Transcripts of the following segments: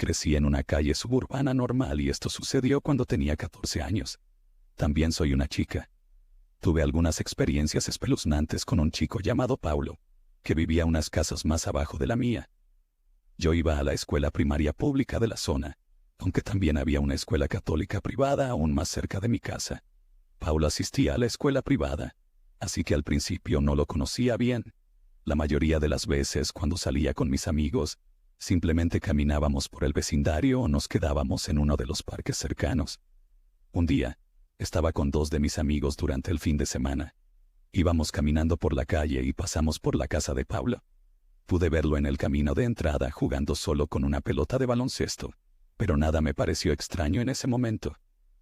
Crecí en una calle suburbana normal y esto sucedió cuando tenía 14 años. También soy una chica. Tuve algunas experiencias espeluznantes con un chico llamado Paulo, que vivía unas casas más abajo de la mía. Yo iba a la escuela primaria pública de la zona, aunque también había una escuela católica privada aún más cerca de mi casa. Paulo asistía a la escuela privada, así que al principio no lo conocía bien. La mayoría de las veces cuando salía con mis amigos, simplemente caminábamos por el vecindario o nos quedábamos en uno de los parques cercanos. Un día, estaba con dos de mis amigos durante el fin de semana. Íbamos caminando por la calle y pasamos por la casa de Paulo. Pude verlo en el camino de entrada jugando solo con una pelota de baloncesto, pero nada me pareció extraño en ese momento.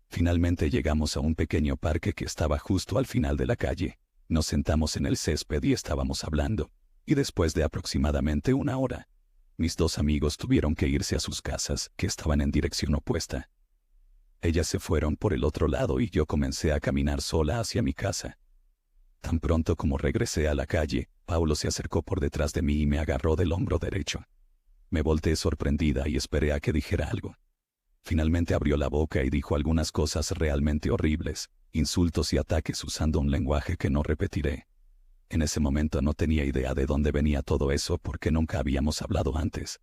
Finalmente llegamos a un pequeño parque que estaba justo al final de la calle. Nos sentamos en el césped y estábamos hablando, y después de aproximadamente una hora, mis dos amigos tuvieron que irse a sus casas, que estaban en dirección opuesta. Ellas se fueron por el otro lado y yo comencé a caminar sola hacia mi casa. Tan pronto como regresé a la calle, Paulo se acercó por detrás de mí y me agarró del hombro derecho. Me volteé sorprendida y esperé a que dijera algo. Finalmente abrió la boca y dijo algunas cosas realmente horribles, insultos y ataques usando un lenguaje que no repetiré. En ese momento no tenía idea de dónde venía todo eso porque nunca habíamos hablado antes.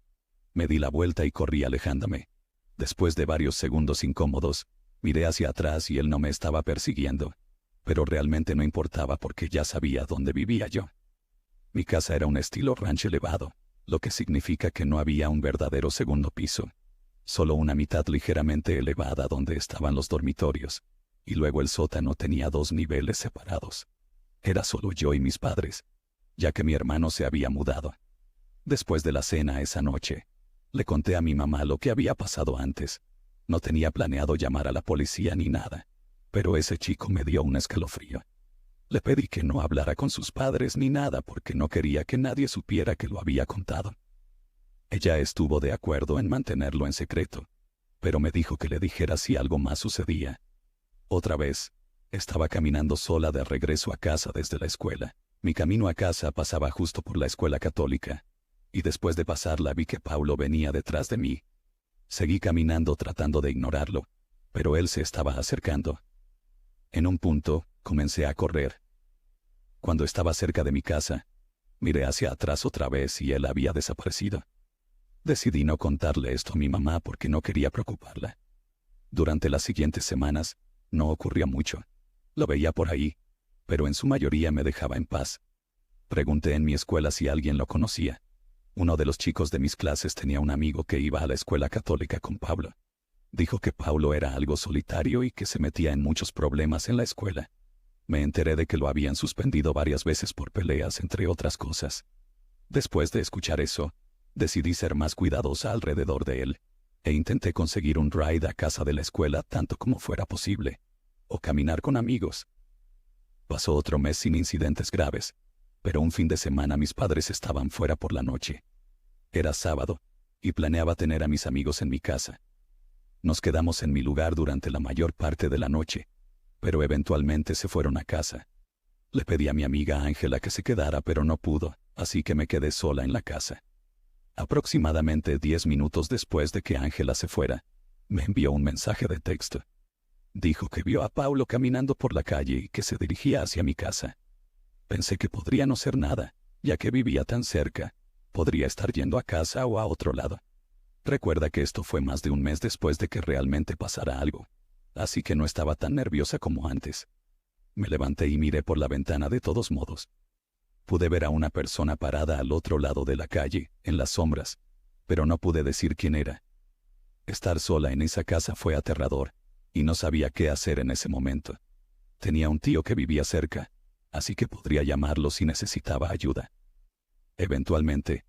Me di la vuelta y corrí alejándome. Después de varios segundos incómodos, miré hacia atrás y él no me estaba persiguiendo. Pero realmente no importaba porque ya sabía dónde vivía yo. Mi casa era un estilo rancho elevado, lo que significa que no había un verdadero segundo piso. Solo una mitad ligeramente elevada donde estaban los dormitorios, y luego el sótano tenía 2 niveles separados. Era solo yo y mis padres, ya que mi hermano se había mudado. Después de la cena esa noche, le conté a mi mamá lo que había pasado antes. No tenía planeado llamar a la policía ni nada, pero ese chico me dio un escalofrío. Le pedí que no hablara con sus padres ni nada porque no quería que nadie supiera que lo había contado. Ella estuvo de acuerdo en mantenerlo en secreto, pero me dijo que le dijera si algo más sucedía. Otra vez, estaba caminando sola de regreso a casa desde la escuela. Mi camino a casa pasaba justo por la escuela católica, y después de pasarla vi que Paulo venía detrás de mí. Seguí caminando tratando de ignorarlo, pero él se estaba acercando. En un punto, comencé a correr. Cuando estaba cerca de mi casa, miré hacia atrás otra vez y él había desaparecido. Decidí no contarle esto a mi mamá porque no quería preocuparla. Durante las siguientes semanas, no ocurrió mucho. Lo veía por ahí, pero en su mayoría me dejaba en paz. Pregunté en mi escuela si alguien lo conocía. Uno de los chicos de mis clases tenía un amigo que iba a la escuela católica con Paulo. Dijo que Paulo era algo solitario y que se metía en muchos problemas en la escuela. Me enteré de que lo habían suspendido varias veces por peleas, entre otras cosas. Después de escuchar eso, decidí ser más cuidadosa alrededor de él, e intenté conseguir un ride a casa de la escuela tanto como fuera posible, o caminar con amigos. Pasó otro mes sin incidentes graves, pero un fin de semana mis padres estaban fuera por la noche. Era sábado, y planeaba tener a mis amigos en mi casa. Nos quedamos en mi lugar durante la mayor parte de la noche, pero eventualmente se fueron a casa. Le pedí a mi amiga Ángela que se quedara, pero no pudo, así que me quedé sola en la casa. Aproximadamente 10 minutos después de que Ángela se fuera, me envió un mensaje de texto. Dijo que vio a Paulo caminando por la calle y que se dirigía hacia mi casa. Pensé que podría no ser nada, ya que vivía tan cerca. Podría estar yendo a casa o a otro lado. Recuerda que esto fue más de un mes después de que realmente pasara algo, así que no estaba tan nerviosa como antes. Me levanté y miré por la ventana de todos modos. Pude ver a una persona parada al otro lado de la calle, en las sombras, pero no pude decir quién era. Estar sola en esa casa fue aterrador, y no sabía qué hacer en ese momento. Tenía un tío que vivía cerca, así que podría llamarlo si necesitaba ayuda. Eventualmente,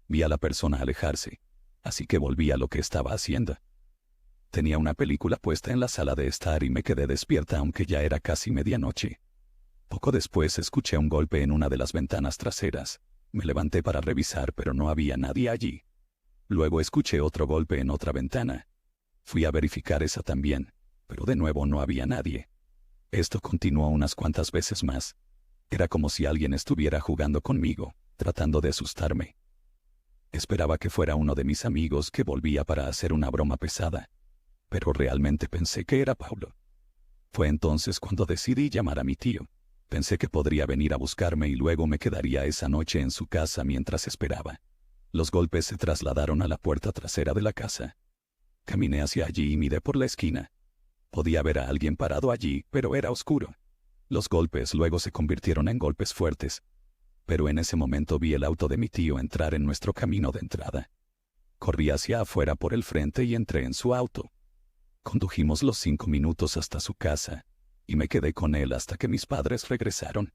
vi a la persona alejarse, así que volví a lo que estaba haciendo. Tenía una película puesta en la sala de estar y me quedé despierta aunque ya era casi medianoche. Poco después escuché un golpe en una de las ventanas traseras. Me levanté para revisar, pero no había nadie allí. Luego escuché otro golpe en otra ventana. Fui a verificar esa también, pero de nuevo no había nadie. Esto continuó unas cuantas veces más. Era como si alguien estuviera jugando conmigo, tratando de asustarme. Esperaba que fuera uno de mis amigos que volvía para hacer una broma pesada, pero realmente pensé que era Paulo. Fue entonces cuando decidí llamar a mi tío. Pensé que podría venir a buscarme y luego me quedaría esa noche en su casa mientras esperaba. Los golpes se trasladaron a la puerta trasera de la casa. Caminé hacia allí y miré por la esquina. Podía ver a alguien parado allí, pero era oscuro. Los golpes luego se convirtieron en golpes fuertes, pero en ese momento vi el auto de mi tío entrar en nuestro camino de entrada. Corrí hacia afuera por el frente y entré en su auto. Condujimos los 5 minutos hasta su casa, y me quedé con él hasta que mis padres regresaron.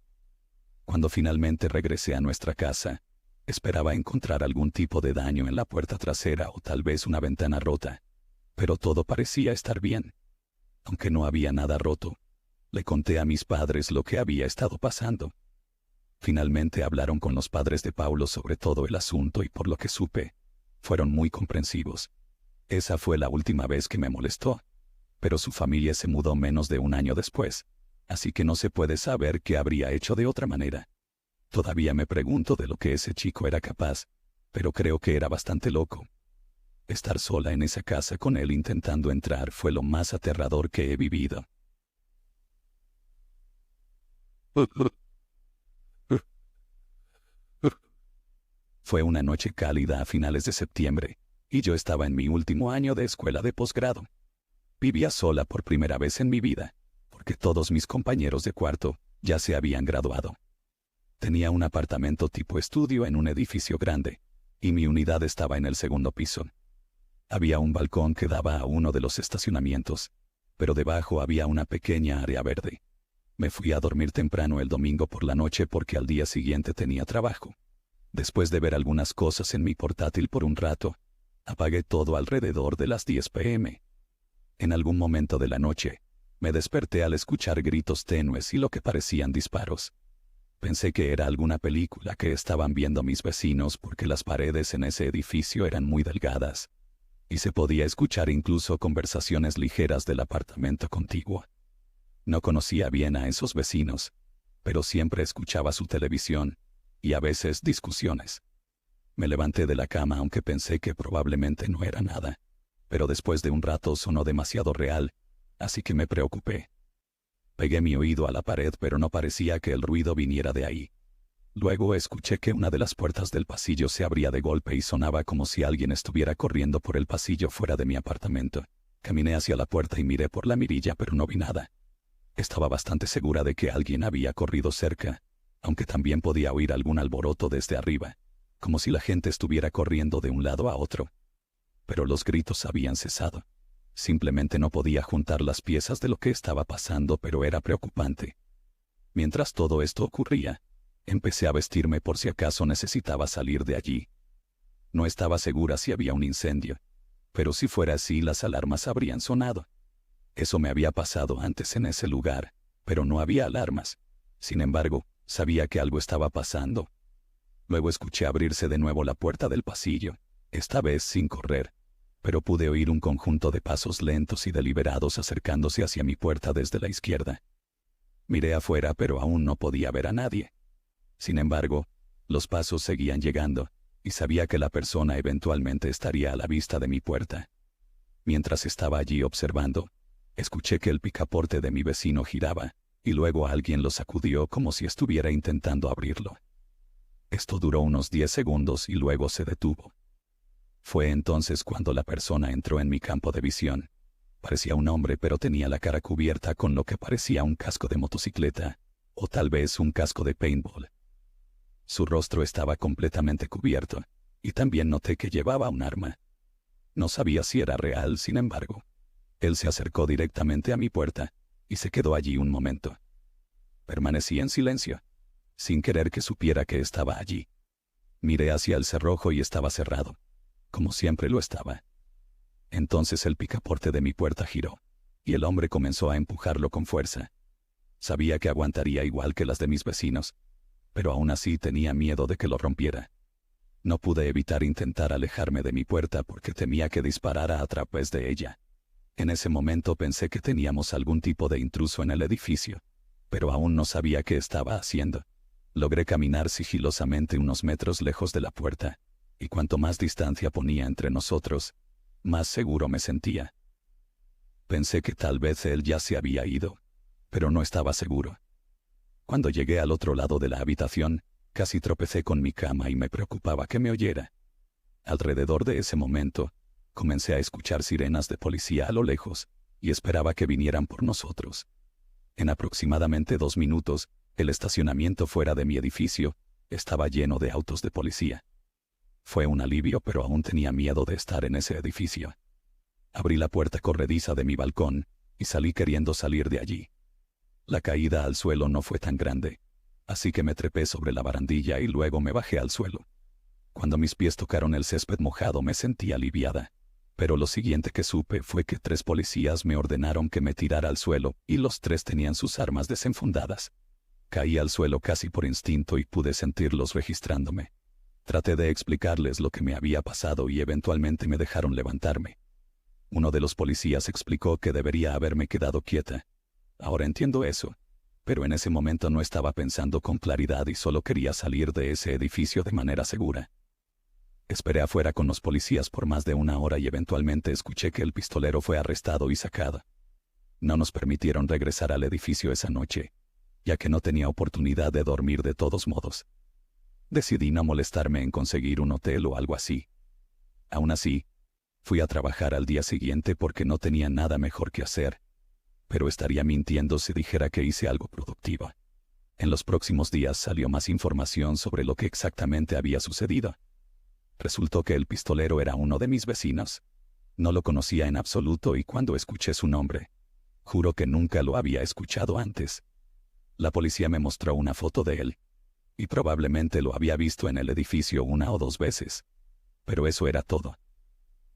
Cuando finalmente regresé a nuestra casa, esperaba encontrar algún tipo de daño en la puerta trasera o tal vez una ventana rota, pero todo parecía estar bien. Aunque no había nada roto, le conté a mis padres lo que había estado pasando. Finalmente hablaron con los padres de Paulo sobre todo el asunto y por lo que supe, fueron muy comprensivos. Esa fue la última vez que me molestó, pero su familia se mudó menos de un año después, así que no se puede saber qué habría hecho de otra manera. Todavía me pregunto de lo que ese chico era capaz, pero creo que era bastante loco. Estar sola en esa casa con él intentando entrar fue lo más aterrador que he vivido. Fue una noche cálida a finales de septiembre, y yo estaba en mi último año de escuela de posgrado. Vivía sola por primera vez en mi vida, porque todos mis compañeros de cuarto ya se habían graduado. Tenía un apartamento tipo estudio en un edificio grande, y mi unidad estaba en el segundo piso. Había un balcón que daba a uno de los estacionamientos, pero debajo había una pequeña área verde. Me fui a dormir temprano el domingo por la noche porque al día siguiente tenía trabajo. Después de ver algunas cosas en mi portátil por un rato, apagué todo alrededor de las 10 p.m. En algún momento de la noche, me desperté al escuchar gritos tenues y lo que parecían disparos. Pensé que era alguna película que estaban viendo mis vecinos porque las paredes en ese edificio eran muy delgadas, y se podía escuchar incluso conversaciones ligeras del apartamento contiguo. No conocía bien a esos vecinos, pero siempre escuchaba su televisión, y a veces discusiones. Me levanté de la cama aunque pensé que probablemente no era nada, pero después de un rato sonó demasiado real, así que me preocupé. Pegué mi oído a la pared pero no parecía que el ruido viniera de ahí. Luego escuché que una de las puertas del pasillo se abría de golpe y sonaba como si alguien estuviera corriendo por el pasillo fuera de mi apartamento. Caminé hacia la puerta y miré por la mirilla pero no vi nada. Estaba bastante segura de que alguien había corrido cerca, aunque también podía oír algún alboroto desde arriba, como si la gente estuviera corriendo de un lado a otro. Pero los gritos habían cesado. Simplemente no podía juntar las piezas de lo que estaba pasando, pero era preocupante. Mientras todo esto ocurría, empecé a vestirme por si acaso necesitaba salir de allí. No estaba segura si había un incendio, pero si fuera así las alarmas habrían sonado. Eso me había pasado antes en ese lugar, pero no había alarmas. Sin embargo, sabía que algo estaba pasando. Luego escuché abrirse de nuevo la puerta del pasillo, esta vez sin correr, pero pude oír un conjunto de pasos lentos y deliberados acercándose hacia mi puerta desde la izquierda. Miré afuera pero aún no podía ver a nadie. Sin embargo, los pasos seguían llegando, y sabía que la persona eventualmente estaría a la vista de mi puerta. Mientras estaba allí observando, escuché que el picaporte de mi vecino giraba, y luego alguien lo sacudió como si estuviera intentando abrirlo. Esto duró unos 10 segundos y luego se detuvo. Fue entonces cuando la persona entró en mi campo de visión. Parecía un hombre pero tenía la cara cubierta con lo que parecía un casco de motocicleta, o tal vez un casco de paintball. Su rostro estaba completamente cubierto, y también noté que llevaba un arma. No sabía si era real, sin embargo. Él se acercó directamente a mi puerta, y se quedó allí un momento. Permanecí en silencio, sin querer que supiera que estaba allí. Miré hacia el cerrojo y estaba cerrado, como siempre lo estaba. Entonces el picaporte de mi puerta giró, y el hombre comenzó a empujarlo con fuerza. Sabía que aguantaría igual que las de mis vecinos, pero aún así tenía miedo de que lo rompiera. No pude evitar intentar alejarme de mi puerta porque temía que disparara a través de ella. En ese momento pensé que teníamos algún tipo de intruso en el edificio, pero aún no sabía qué estaba haciendo. Logré caminar sigilosamente unos metros lejos de la puerta, y cuanto más distancia ponía entre nosotros, más seguro me sentía. Pensé que tal vez él ya se había ido, pero no estaba seguro. Cuando llegué al otro lado de la habitación, casi tropecé con mi cama y me preocupaba que me oyera. Alrededor de ese momento, comencé a escuchar sirenas de policía a lo lejos, y esperaba que vinieran por nosotros. En aproximadamente 2 minutos, el estacionamiento fuera de mi edificio estaba lleno de autos de policía. Fue un alivio, pero aún tenía miedo de estar en ese edificio. Abrí la puerta corrediza de mi balcón y salí queriendo salir de allí. La caída al suelo no fue tan grande, así que me trepé sobre la barandilla y luego me bajé al suelo. Cuando mis pies tocaron el césped mojado me sentí aliviada, pero lo siguiente que supe fue que 3 policías me ordenaron que me tirara al suelo y los 3 tenían sus armas desenfundadas. Caí al suelo casi por instinto y pude sentirlos registrándome. Traté de explicarles lo que me había pasado y eventualmente me dejaron levantarme. Uno de los policías explicó que debería haberme quedado quieta. Ahora entiendo eso, pero en ese momento no estaba pensando con claridad y solo quería salir de ese edificio de manera segura. Esperé afuera con los policías por más de 1 hora y eventualmente escuché que el pistolero fue arrestado y sacado. No nos permitieron regresar al edificio esa noche, ya que no tenía oportunidad de dormir de todos modos. Decidí no molestarme en conseguir un hotel o algo así. Aún así, fui a trabajar al día siguiente porque no tenía nada mejor que hacer, pero estaría mintiendo si dijera que hice algo productivo. En los próximos días salió más información sobre lo que exactamente había sucedido. Resultó que el pistolero era uno de mis vecinos. No lo conocía en absoluto y cuando escuché su nombre, juro que nunca lo había escuchado antes. La policía me mostró una foto de él, y probablemente lo había visto en el edificio 1 o 2 veces. Pero eso era todo.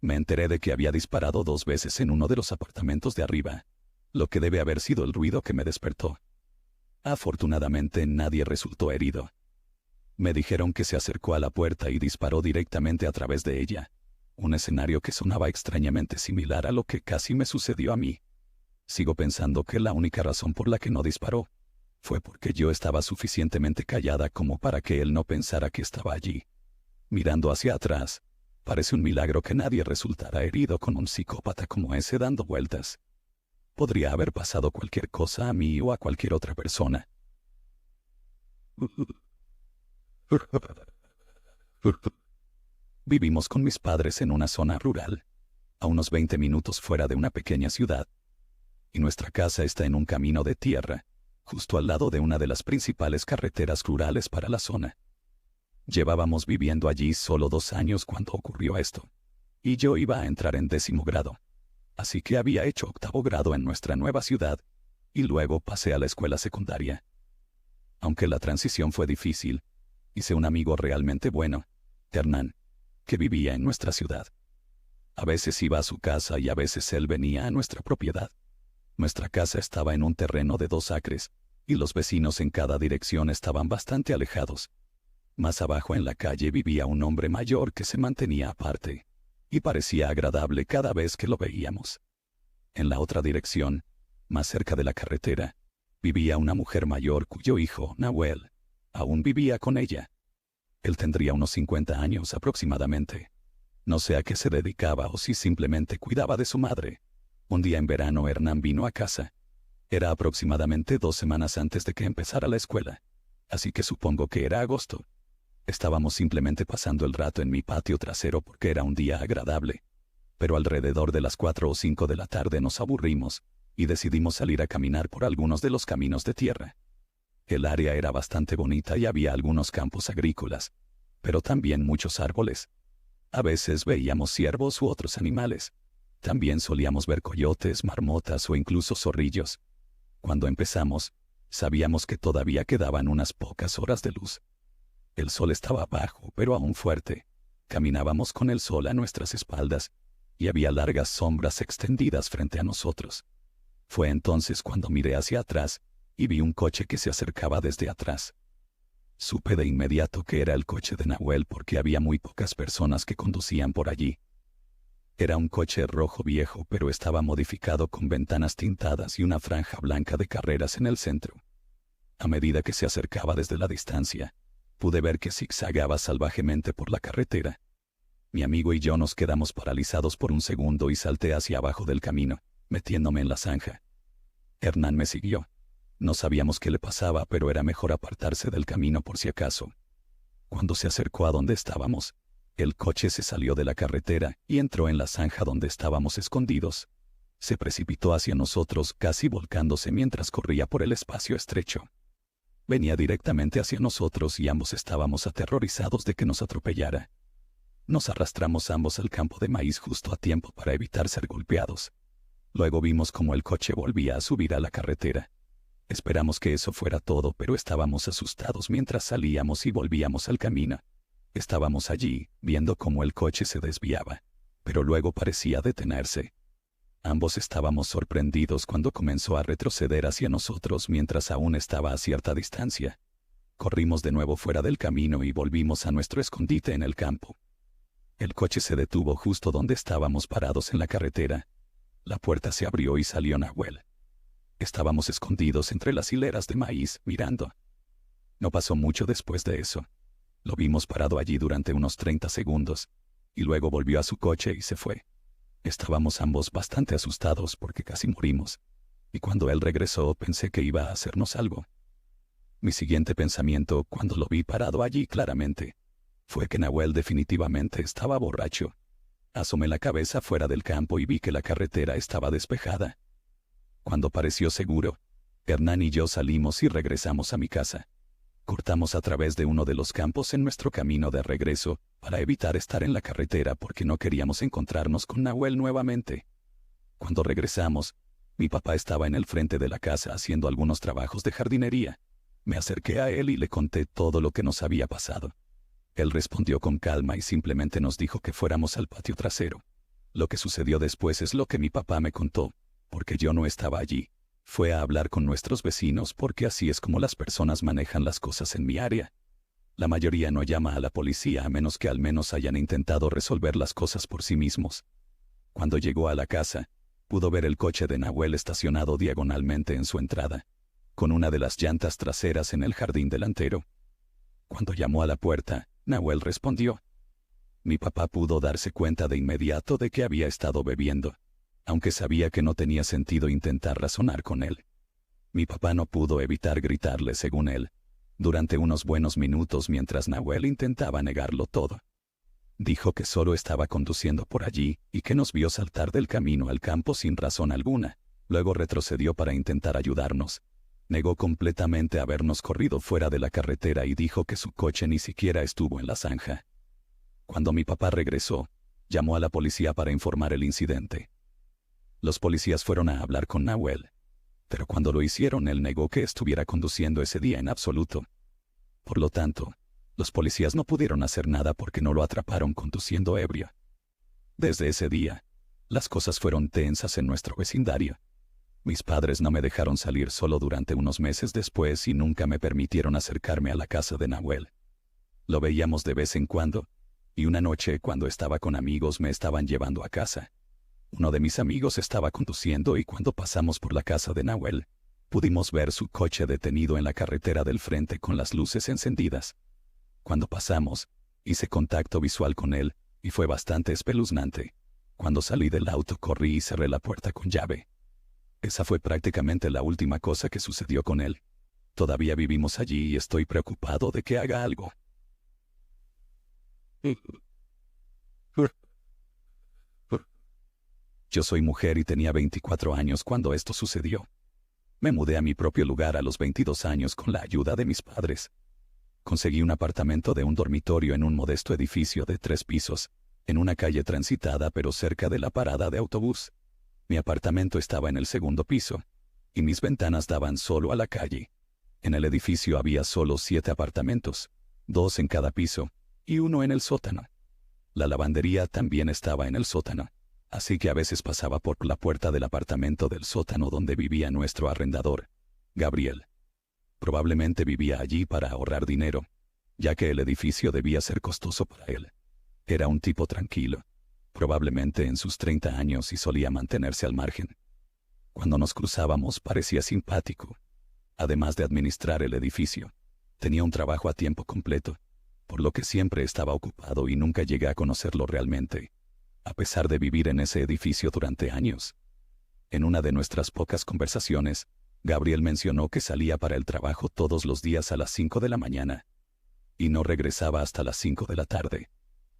Me enteré de que había disparado 2 veces en uno de los apartamentos de arriba, lo que debe haber sido el ruido que me despertó. Afortunadamente nadie resultó herido. Me dijeron que se acercó a la puerta y disparó directamente a través de ella, un escenario que sonaba extrañamente similar a lo que casi me sucedió a mí. Sigo pensando que la única razón por la que no disparó fue porque yo estaba suficientemente callada como para que él no pensara que estaba allí. Mirando hacia atrás, parece un milagro que nadie resultara herido con un psicópata como ese dando vueltas. Podría haber pasado cualquier cosa a mí o a cualquier otra persona. Vivimos con mis padres en una zona rural, a unos 20 minutos fuera de una pequeña ciudad, y nuestra casa está en un camino de tierra, justo al lado de una de las principales carreteras rurales para la zona. Llevábamos viviendo allí solo 2 años cuando ocurrió esto, y yo iba a entrar en 10º grado, así que había hecho 8º grado en nuestra nueva ciudad, y luego pasé a la escuela secundaria. Aunque la transición fue difícil, hice un amigo realmente bueno, Hernán, que vivía en nuestra ciudad. A veces iba a su casa y a veces él venía a nuestra propiedad. Nuestra casa estaba en un terreno de 2 acres, y los vecinos en cada dirección estaban bastante alejados. Más abajo en la calle vivía un hombre mayor que se mantenía aparte, y parecía agradable cada vez que lo veíamos. En la otra dirección, más cerca de la carretera, vivía una mujer mayor cuyo hijo, Nahuel, aún vivía con ella. Él tendría unos 50 años aproximadamente. No sé a qué se dedicaba o si simplemente cuidaba de su madre. Un día en verano Hernán vino a casa. Era aproximadamente 2 semanas antes de que empezara la escuela, así que supongo que era agosto. Estábamos simplemente pasando el rato en mi patio trasero porque era un día agradable, pero alrededor de las 4 o 5 de la tarde nos aburrimos y decidimos salir a caminar por algunos de los caminos de tierra. El área era bastante bonita y había algunos campos agrícolas, pero también muchos árboles. A veces veíamos ciervos u otros animales. También solíamos ver coyotes, marmotas o incluso zorrillos. Cuando empezamos, sabíamos que todavía quedaban unas pocas horas de luz. El sol estaba bajo, pero aún fuerte. Caminábamos con el sol a nuestras espaldas, y había largas sombras extendidas frente a nosotros. Fue entonces cuando miré hacia atrás y vi un coche que se acercaba desde atrás. Supe de inmediato que era el coche de Nahuel porque había muy pocas personas que conducían por allí. Era un coche rojo viejo, pero estaba modificado con ventanas tintadas y una franja blanca de carreras en el centro. A medida que se acercaba desde la distancia, pude ver que zigzagueaba salvajemente por la carretera, Mi amigo y yo nos quedamos paralizados por un segundo y salté hacia abajo del camino, metiéndome en la zanja. Hernán me siguió. No sabíamos qué le pasaba, pero era mejor apartarse del camino por si acaso. Cuando se acercó a donde estábamos, el coche se salió de la carretera y entró en la zanja donde estábamos escondidos. Se precipitó hacia nosotros, casi volcándose mientras corría por el espacio estrecho. Venía directamente hacia nosotros y ambos estábamos aterrorizados de que nos atropellara. Nos arrastramos ambos al campo de maíz justo a tiempo para evitar ser golpeados. Luego vimos cómo el coche volvía a subir a la carretera. Esperamos que eso fuera todo, pero estábamos asustados mientras salíamos y volvíamos al camino. Estábamos allí, viendo cómo el coche se desviaba, pero luego parecía detenerse. Ambos estábamos sorprendidos cuando comenzó a retroceder hacia nosotros mientras aún estaba a cierta distancia. Corrimos de nuevo fuera del camino y volvimos a nuestro escondite en el campo. El coche se detuvo justo donde estábamos parados en la carretera. La puerta se abrió y salió Nahuel. Estábamos escondidos entre las hileras de maíz, mirando. No pasó mucho después de eso. Lo vimos parado allí durante unos 30 segundos, y luego volvió a su coche y se fue. Estábamos ambos bastante asustados porque casi morimos, y cuando él regresó pensé que iba a hacernos algo. Mi siguiente pensamiento, cuando lo vi parado allí claramente, fue que Nahuel definitivamente estaba borracho. Asomé la cabeza fuera del campo y vi que la carretera estaba despejada. Cuando pareció seguro, Hernán y yo salimos y regresamos a mi casa. Cortamos a través de uno de los campos en nuestro camino de regreso para evitar estar en la carretera porque no queríamos encontrarnos con Nahuel nuevamente. Cuando regresamos, mi papá estaba en el frente de la casa haciendo algunos trabajos de jardinería. Me acerqué a él y le conté todo lo que nos había pasado. Él respondió con calma y simplemente nos dijo que fuéramos al patio trasero. Lo que sucedió después es lo que mi papá me contó, porque yo no estaba allí. Fue a hablar con nuestros vecinos porque así es como las personas manejan las cosas en mi área. La mayoría no llama a la policía a menos que al menos hayan intentado resolver las cosas por sí mismos. Cuando llegó a la casa, pudo ver el coche de Nahuel estacionado diagonalmente en su entrada, con una de las llantas traseras en el jardín delantero. Cuando llamó a la puerta, Nahuel respondió. Mi papá pudo darse cuenta de inmediato de que había estado bebiendo, aunque sabía que no tenía sentido intentar razonar con él. Mi papá no pudo evitar gritarle según él, durante unos buenos minutos mientras Nahuel intentaba negarlo todo. Dijo que solo estaba conduciendo por allí y que nos vio saltar del camino al campo sin razón alguna. Luego retrocedió para intentar ayudarnos. Negó completamente habernos corrido fuera de la carretera y dijo que su coche ni siquiera estuvo en la zanja. Cuando mi papá regresó, llamó a la policía para informar el incidente. Los policías fueron a hablar con Nahuel, pero cuando lo hicieron él negó que estuviera conduciendo ese día en absoluto. Por lo tanto, los policías no pudieron hacer nada porque no lo atraparon conduciendo ebrio. Desde ese día, las cosas fueron tensas en nuestro vecindario. Mis padres no me dejaron salir solo durante unos meses después y nunca me permitieron acercarme a la casa de Nahuel. Lo veíamos de vez en cuando, y una noche cuando estaba con amigos me estaban llevando a casa. Uno de mis amigos estaba conduciendo y cuando pasamos por la casa de Nahuel, pudimos ver su coche detenido en la carretera del frente con las luces encendidas. Cuando pasamos, hice contacto visual con él, y fue bastante espeluznante. Cuando salí del auto corrí y cerré la puerta con llave. Esa fue prácticamente la última cosa que sucedió con él. Todavía vivimos allí y estoy preocupado de que haga algo. Yo soy mujer y tenía 24 años cuando esto sucedió. Me mudé a mi propio lugar a los 22 años con la ayuda de mis padres. Conseguí un apartamento de un dormitorio en un modesto edificio de 3 pisos, en una calle transitada pero cerca de la parada de autobús. Mi apartamento estaba en el 2º piso, y mis ventanas daban solo a la calle. En el edificio había solo 7 apartamentos, 2 en cada piso, y 1 en el sótano. La lavandería también estaba en el sótano, así que a veces pasaba por la puerta del apartamento del sótano donde vivía nuestro arrendador, Gabriel. Probablemente vivía allí para ahorrar dinero, ya que el edificio debía ser costoso para él. Era un tipo tranquilo, probablemente en sus 30 años y solía mantenerse al margen. Cuando nos cruzábamos parecía simpático. Además de administrar el edificio, tenía un trabajo a tiempo completo. por lo que siempre estaba ocupado y nunca llegué a conocerlo realmente, a pesar de vivir en ese edificio durante años. En una de nuestras pocas conversaciones, Gabriel mencionó que salía para el trabajo todos los días a las 5 de la mañana y no regresaba hasta las 5 de la tarde.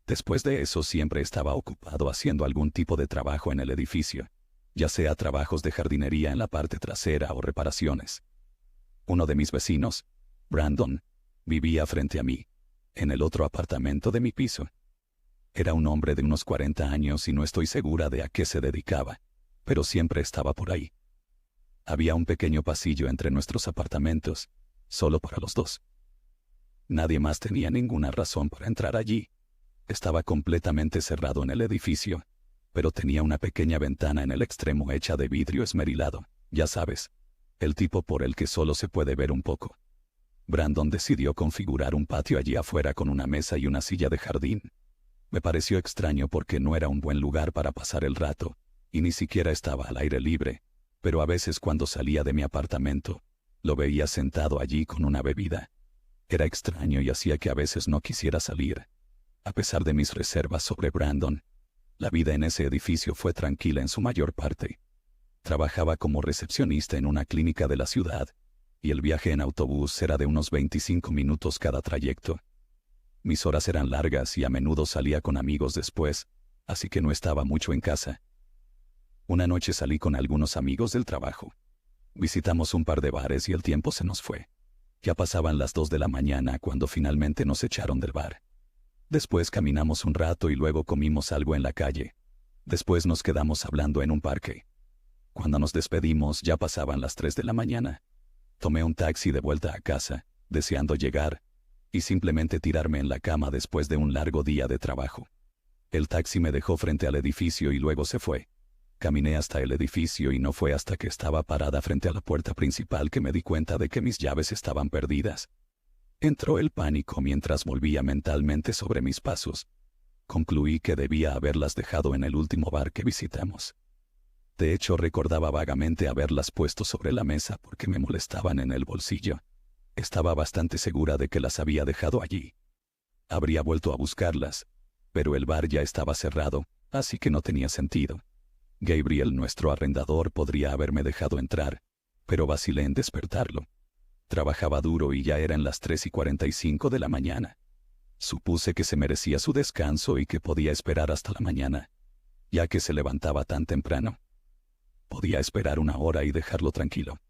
Después de eso siempre estaba ocupado haciendo algún tipo de trabajo en el edificio, ya sea trabajos de jardinería en la parte trasera o reparaciones. Uno de mis vecinos, Brandon, vivía frente a mí, en el otro apartamento de mi piso. Era un hombre de unos 40 años y no estoy segura de a qué se dedicaba, pero siempre estaba por ahí. Había un pequeño pasillo entre nuestros apartamentos, solo para los dos. Nadie más tenía ninguna razón para entrar allí. Estaba completamente cerrado en el edificio, pero tenía una pequeña ventana en el extremo hecha de vidrio esmerilado, ya sabes, el tipo por el que solo se puede ver un poco. Brandon decidió configurar un patio allí afuera con una mesa y una silla de jardín. Me pareció extraño porque no era un buen lugar para pasar el rato, y ni siquiera estaba al aire libre, pero a veces cuando salía de mi apartamento, lo veía sentado allí con una bebida. Era extraño y hacía que a veces no quisiera salir. A pesar de mis reservas sobre Brandon, la vida en ese edificio fue tranquila en su mayor parte. Trabajaba como recepcionista en una clínica de la ciudad, y el viaje en autobús era de unos 25 minutos cada trayecto. Mis horas eran largas y a menudo salía con amigos después, así que no estaba mucho en casa. Una noche salí con algunos amigos del trabajo. Visitamos un par de bares y el tiempo se nos fue. Ya pasaban las 2 de la mañana cuando finalmente nos echaron del bar. Después caminamos un rato y luego comimos algo en la calle. Después nos quedamos hablando en un parque. Cuando nos despedimos ya pasaban las 3 de la mañana. Tomé un taxi de vuelta a casa, deseando llegar, y simplemente tirarme en la cama después de un largo día de trabajo. El taxi me dejó frente al edificio y luego se fue. Caminé hasta el edificio y no fue hasta que estaba parada frente a la puerta principal que me di cuenta de que mis llaves estaban perdidas. Entró el pánico mientras volvía mentalmente sobre mis pasos. Concluí que debía haberlas dejado en el último bar que visitamos. De hecho, recordaba vagamente haberlas puesto sobre la mesa porque me molestaban en el bolsillo. Estaba bastante segura de que las había dejado allí. Habría vuelto a buscarlas, pero el bar ya estaba cerrado, así que no tenía sentido. Gabriel, nuestro arrendador, podría haberme dejado entrar, pero vacilé en despertarlo. Trabajaba duro y ya eran las 3:45 de la mañana. Supuse que se merecía su descanso y que podía esperar hasta la mañana, ya que se levantaba tan temprano. Podía esperar una hora y dejarlo tranquilo.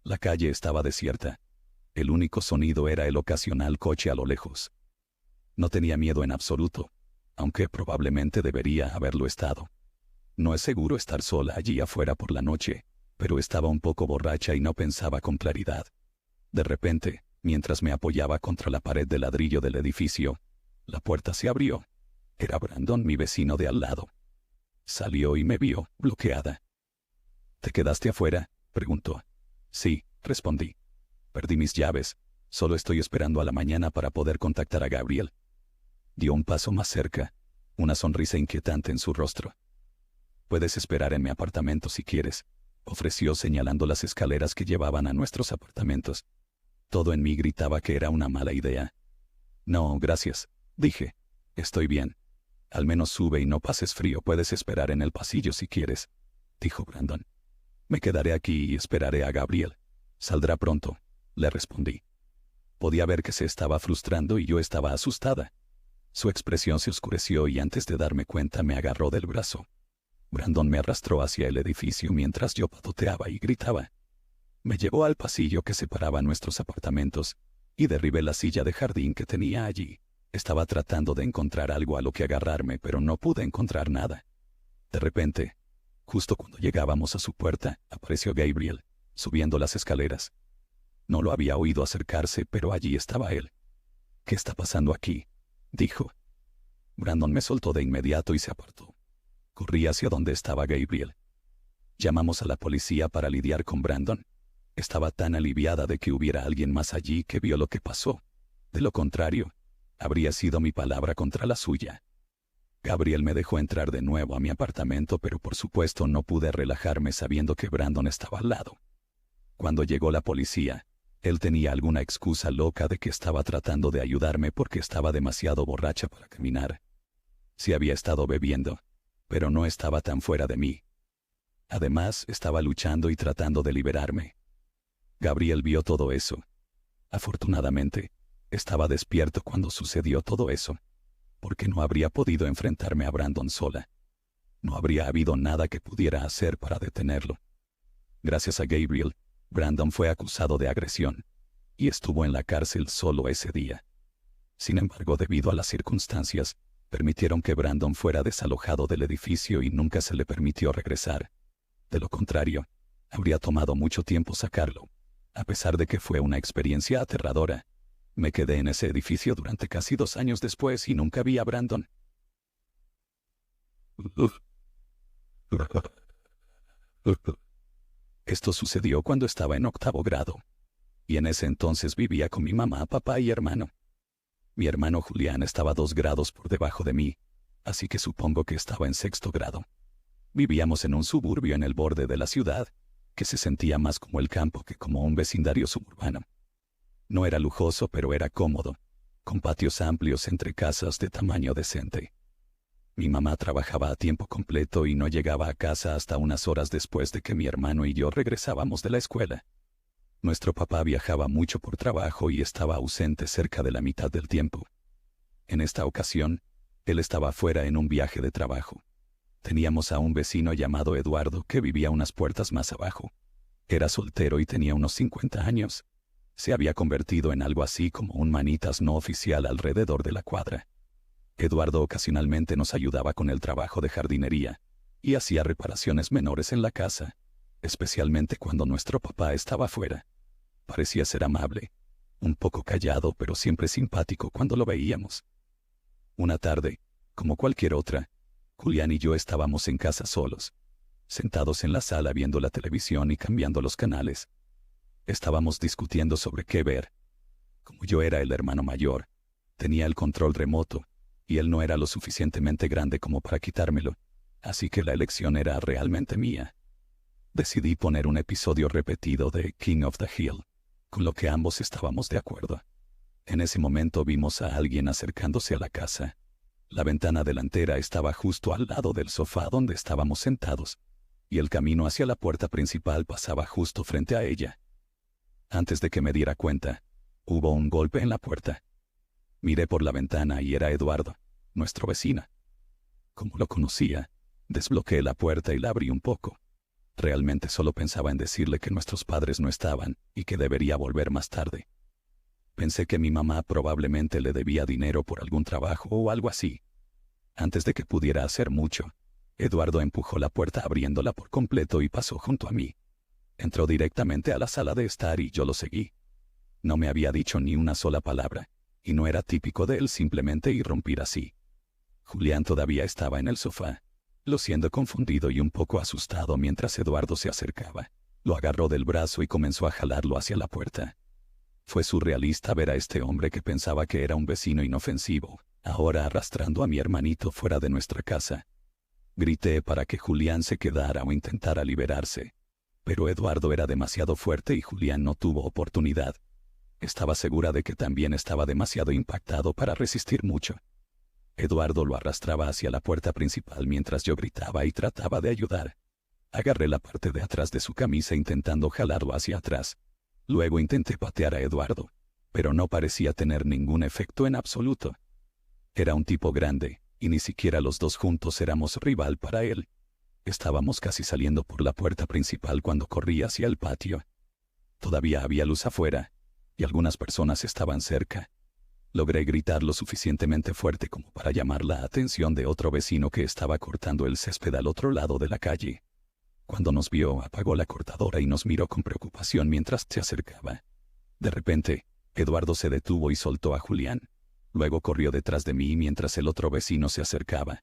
La calle estaba desierta. El único sonido era el ocasional coche a lo lejos. No tenía miedo en absoluto, aunque probablemente debería haberlo estado. No es seguro estar sola allí afuera por la noche, pero estaba un poco borracha y no pensaba con claridad. De repente, mientras me apoyaba contra la pared de ladrillo del edificio, la puerta se abrió. Era Brandon, mi vecino de al lado. Salió y me vio, bloqueada. ¿Te quedaste afuera?, preguntó. Sí, respondí. Perdí mis llaves. Solo estoy esperando a la mañana para poder contactar a Gabriel. Dio un paso más cerca, una sonrisa inquietante en su rostro. Puedes esperar en mi apartamento si quieres, ofreció señalando las escaleras que llevaban a nuestros apartamentos. Todo en mí gritaba que era una mala idea. No, gracias, dije. Estoy bien. Al menos sube y no pases frío. Puedes esperar en el pasillo si quieres, dijo Brandon. Me quedaré aquí y esperaré a Gabriel. Saldrá pronto, le respondí. Podía ver que se estaba frustrando y yo estaba asustada. Su expresión se oscureció y antes de darme cuenta me agarró del brazo. Brandon me arrastró hacia el edificio mientras yo patoteaba y gritaba. Me llevó al pasillo que separaba nuestros apartamentos y derribé la silla de jardín que tenía allí. Estaba tratando de encontrar algo a lo que agarrarme, pero no pude encontrar nada. De repente, justo cuando llegábamos a su puerta, apareció Gabriel, subiendo las escaleras. No lo había oído acercarse, pero allí estaba él. ¿Qué está pasando aquí?, dijo. Brandon me soltó de inmediato y se apartó. Corrí hacia donde estaba Gabriel. Llamamos a la policía para lidiar con Brandon. Estaba tan aliviada de que hubiera alguien más allí que vio lo que pasó. De lo contrario, habría sido mi palabra contra la suya. Gabriel me dejó entrar de nuevo a mi apartamento, pero por supuesto no pude relajarme sabiendo que Brandon estaba al lado. Cuando llegó la policía, Él tenía alguna excusa loca de que estaba tratando de ayudarme porque estaba demasiado borracha para caminar. Sí había estado bebiendo, pero no estaba tan fuera de mí. Además, estaba luchando y tratando de liberarme. Gabriel vio todo eso. Afortunadamente, estaba despierto cuando sucedió todo eso, porque no habría podido enfrentarme a Brandon sola. No habría habido nada que pudiera hacer para detenerlo. Gracias a Gabriel, Brandon fue acusado de agresión, y estuvo en la cárcel solo ese día. Sin embargo, debido a las circunstancias, permitieron que Brandon fuera desalojado del edificio y nunca se le permitió regresar. De lo contrario, habría tomado mucho tiempo sacarlo. A pesar de que fue una experiencia aterradora, me quedé en ese edificio durante casi 2 años después y nunca vi a Brandon. Esto sucedió cuando estaba en 8º grado, y en ese entonces vivía con mi mamá, papá y hermano. Mi hermano Julián estaba 2 grados por debajo de mí, así que supongo que estaba en 6º grado. Vivíamos en un suburbio en el borde de la ciudad, que se sentía más como el campo que como un vecindario suburbano. No era lujoso, pero era cómodo, con patios amplios entre casas de tamaño decente. Mi mamá trabajaba a tiempo completo y no llegaba a casa hasta unas horas después de que mi hermano y yo regresábamos de la escuela. Nuestro papá viajaba mucho por trabajo y estaba ausente cerca de la mitad del tiempo. En esta ocasión, él estaba fuera en un viaje de trabajo. Teníamos a un vecino llamado Eduardo que vivía unas puertas más abajo. Era soltero y tenía unos 50 años. Se había convertido en algo así como un manitas no oficial alrededor de la cuadra. Eduardo ocasionalmente nos ayudaba con el trabajo de jardinería y hacía reparaciones menores en la casa, especialmente cuando nuestro papá estaba fuera. Parecía ser amable, un poco callado pero siempre simpático cuando lo veíamos. Una tarde, como cualquier otra, Julián y yo estábamos en casa solos, sentados en la sala viendo la televisión y cambiando los canales. Estábamos discutiendo sobre qué ver. Como yo era el hermano mayor, tenía el control remoto, y él no era lo suficientemente grande como para quitármelo, así que la elección era realmente mía. Decidí poner un episodio repetido de King of the Hill, con lo que ambos estábamos de acuerdo. En ese momento vimos a alguien acercándose a la casa. La ventana delantera estaba justo al lado del sofá donde estábamos sentados, y el camino hacia la puerta principal pasaba justo frente a ella. Antes de que me diera cuenta, hubo un golpe en la puerta. Miré por la ventana y era Eduardo, nuestro vecino. Como lo conocía, desbloqueé la puerta y la abrí un poco. Realmente solo pensaba en decirle que nuestros padres no estaban y que debería volver más tarde. Pensé que mi mamá probablemente le debía dinero por algún trabajo o algo así. Antes de que pudiera hacer mucho, Eduardo empujó la puerta abriéndola por completo y pasó junto a mí. Entró directamente a la sala de estar y yo lo seguí. No me había dicho ni una sola palabra, y no era típico de él simplemente irrumpir así. Julián todavía estaba en el sofá, luciendo confundido y un poco asustado mientras Eduardo se acercaba. Lo agarró del brazo y comenzó a jalarlo hacia la puerta. Fue surrealista ver a este hombre que pensaba que era un vecino inofensivo, ahora arrastrando a mi hermanito fuera de nuestra casa. Grité para que Julián se quedara o intentara liberarse, pero Eduardo era demasiado fuerte y Julián no tuvo oportunidad. Estaba segura de que también estaba demasiado impactado para resistir mucho. Eduardo lo arrastraba hacia la puerta principal mientras yo gritaba y trataba de ayudar. Agarré la parte de atrás de su camisa intentando jalarlo hacia atrás. Luego intenté patear a Eduardo, pero no parecía tener ningún efecto en absoluto. Era un tipo grande, y ni siquiera los dos juntos éramos rival para él. Estábamos casi saliendo por la puerta principal cuando corrí hacia el patio. Todavía había luz afuera, y algunas personas estaban cerca. Logré gritar lo suficientemente fuerte como para llamar la atención de otro vecino que estaba cortando el césped al otro lado de la calle. Cuando nos vio, apagó la cortadora y nos miró con preocupación mientras se acercaba. De repente, Eduardo se detuvo y soltó a Julián. Luego corrió detrás de mí mientras el otro vecino se acercaba.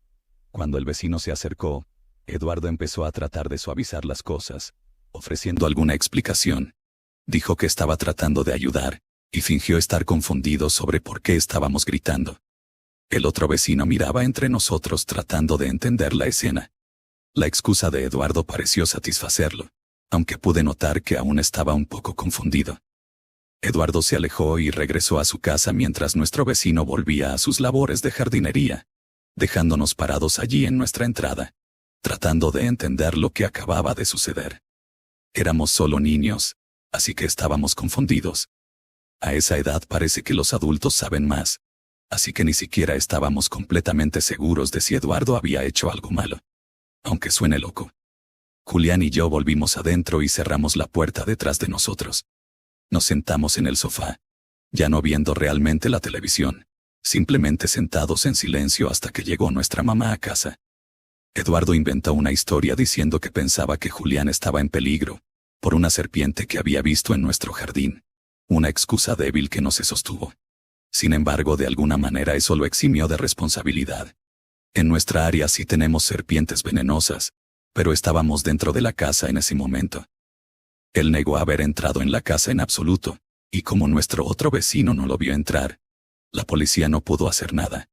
Cuando el vecino se acercó, Eduardo empezó a tratar de suavizar las cosas, ofreciendo alguna explicación. Dijo que estaba tratando de ayudar, y fingió estar confundido sobre por qué estábamos gritando. El otro vecino miraba entre nosotros tratando de entender la escena. La excusa de Eduardo pareció satisfacerlo, aunque pude notar que aún estaba un poco confundido. Eduardo se alejó y regresó a su casa mientras nuestro vecino volvía a sus labores de jardinería, dejándonos parados allí en nuestra entrada, tratando de entender lo que acababa de suceder. Éramos solo niños, así que estábamos confundidos. A esa edad parece que los adultos saben más, así que ni siquiera estábamos completamente seguros de si Eduardo había hecho algo malo. Aunque suene loco. Julián y yo volvimos adentro y cerramos la puerta detrás de nosotros. Nos sentamos en el sofá, ya no viendo realmente la televisión, simplemente sentados en silencio hasta que llegó nuestra mamá a casa. Eduardo inventó una historia diciendo que pensaba que Julián estaba en peligro, por una serpiente que había visto en nuestro jardín. Una excusa débil que no se sostuvo. Sin embargo, de alguna manera eso lo eximió de responsabilidad. En nuestra área sí tenemos serpientes venenosas, pero estábamos dentro de la casa en ese momento. Él negó haber entrado en la casa en absoluto, y como nuestro otro vecino no lo vio entrar, la policía no pudo hacer nada.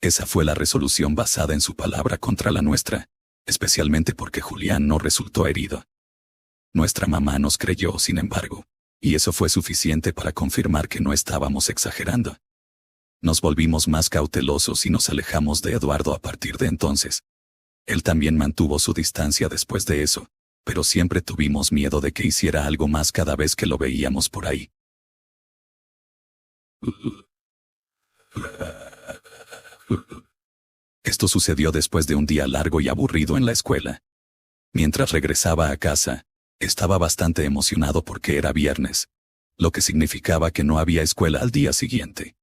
Esa fue la resolución basada en su palabra contra la nuestra, especialmente porque Julián no resultó herido. Nuestra mamá nos creyó, sin embargo, y eso fue suficiente para confirmar que no estábamos exagerando. Nos volvimos más cautelosos y nos alejamos de Eduardo a partir de entonces. Él también mantuvo su distancia después de eso, pero siempre tuvimos miedo de que hiciera algo más cada vez que lo veíamos por ahí. Esto sucedió después de un día largo y aburrido en la escuela. Mientras regresaba a casa, estaba bastante emocionado porque era viernes, lo que significaba que no había escuela al día siguiente.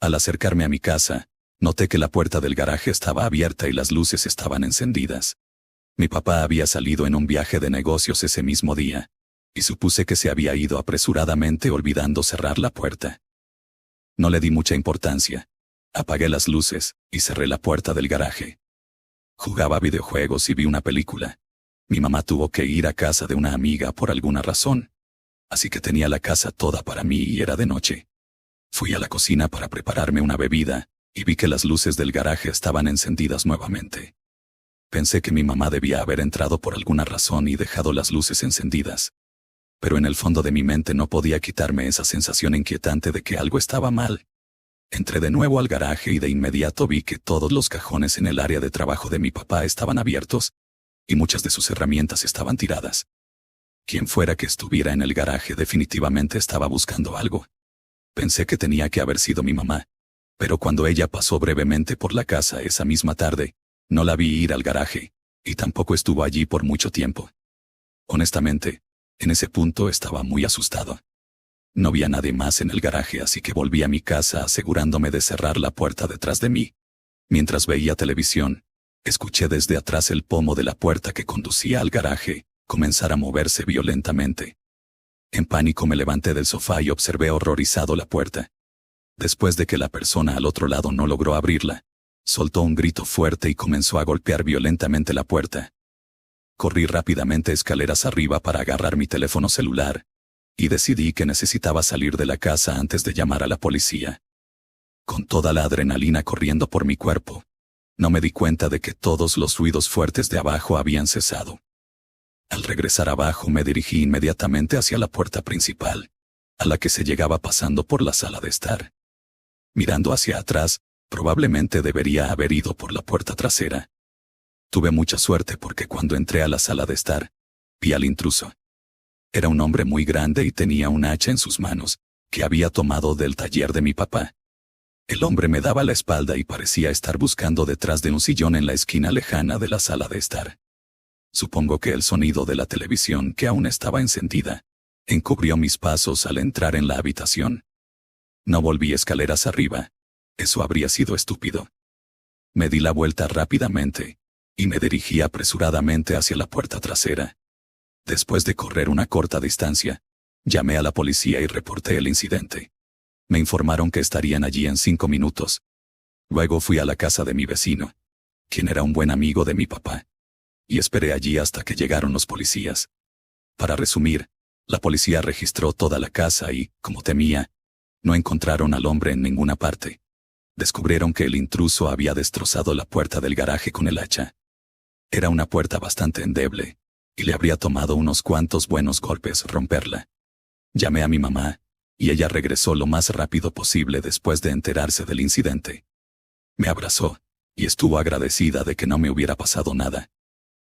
Al acercarme a mi casa, noté que la puerta del garaje estaba abierta y las luces estaban encendidas. Mi papá había salido en un viaje de negocios ese mismo día, y supuse que se había ido apresuradamente olvidando cerrar la puerta. No le di mucha importancia. Apagué las luces y cerré la puerta del garaje. Jugaba videojuegos y vi una película. Mi mamá tuvo que ir a casa de una amiga por alguna razón, así que tenía la casa toda para mí y era de noche. Fui a la cocina para prepararme una bebida, y vi que las luces del garaje estaban encendidas nuevamente. Pensé que mi mamá debía haber entrado por alguna razón y dejado las luces encendidas. Pero en el fondo de mi mente no podía quitarme esa sensación inquietante de que algo estaba mal. Entré de nuevo al garaje y de inmediato vi que todos los cajones en el área de trabajo de mi papá estaban abiertos, y muchas de sus herramientas estaban tiradas. Quien fuera que estuviera en el garaje definitivamente estaba buscando algo. Pensé que tenía que haber sido mi mamá, pero cuando ella pasó brevemente por la casa esa misma tarde, no la vi ir al garaje, y tampoco estuvo allí por mucho tiempo. Honestamente, en ese punto estaba muy asustado. No vi a nadie más en el garaje, así que volví a mi casa asegurándome de cerrar la puerta detrás de mí. Mientras veía televisión, escuché desde atrás el pomo de la puerta que conducía al garaje comenzar a moverse violentamente. En pánico me levanté del sofá y observé horrorizado la puerta. Después de que la persona al otro lado no logró abrirla, soltó un grito fuerte y comenzó a golpear violentamente la puerta. Corrí rápidamente escaleras arriba para agarrar mi teléfono celular, y decidí que necesitaba salir de la casa antes de llamar a la policía. Con toda la adrenalina corriendo por mi cuerpo, no me di cuenta de que todos los ruidos fuertes de abajo habían cesado. Al regresar abajo me dirigí inmediatamente hacia la puerta principal, a la que se llegaba pasando por la sala de estar. Mirando hacia atrás, probablemente debería haber ido por la puerta trasera. Tuve mucha suerte porque cuando entré a la sala de estar, vi al intruso. Era un hombre muy grande y tenía un hacha en sus manos, que había tomado del taller de mi papá. El hombre me daba la espalda y parecía estar buscando detrás de un sillón en la esquina lejana de la sala de estar. Supongo que el sonido de la televisión, que aún estaba encendida, encubrió mis pasos al entrar en la habitación. No volví escaleras arriba. Eso habría sido estúpido. Me di la vuelta rápidamente, y me dirigí apresuradamente hacia la puerta trasera. Después de correr una corta distancia, llamé a la policía y reporté el incidente. Me informaron que estarían allí en 5 minutos. Luego fui a la casa de mi vecino, quien era un buen amigo de mi papá, y esperé allí hasta que llegaron los policías. Para resumir, la policía registró toda la casa y, como temía, no encontraron al hombre en ninguna parte. Descubrieron que el intruso había destrozado la puerta del garaje con el hacha. Era una puerta bastante endeble, y le habría tomado unos cuantos buenos golpes romperla. Llamé a mi mamá, y ella regresó lo más rápido posible después de enterarse del incidente. Me abrazó, y estuvo agradecida de que no me hubiera pasado nada.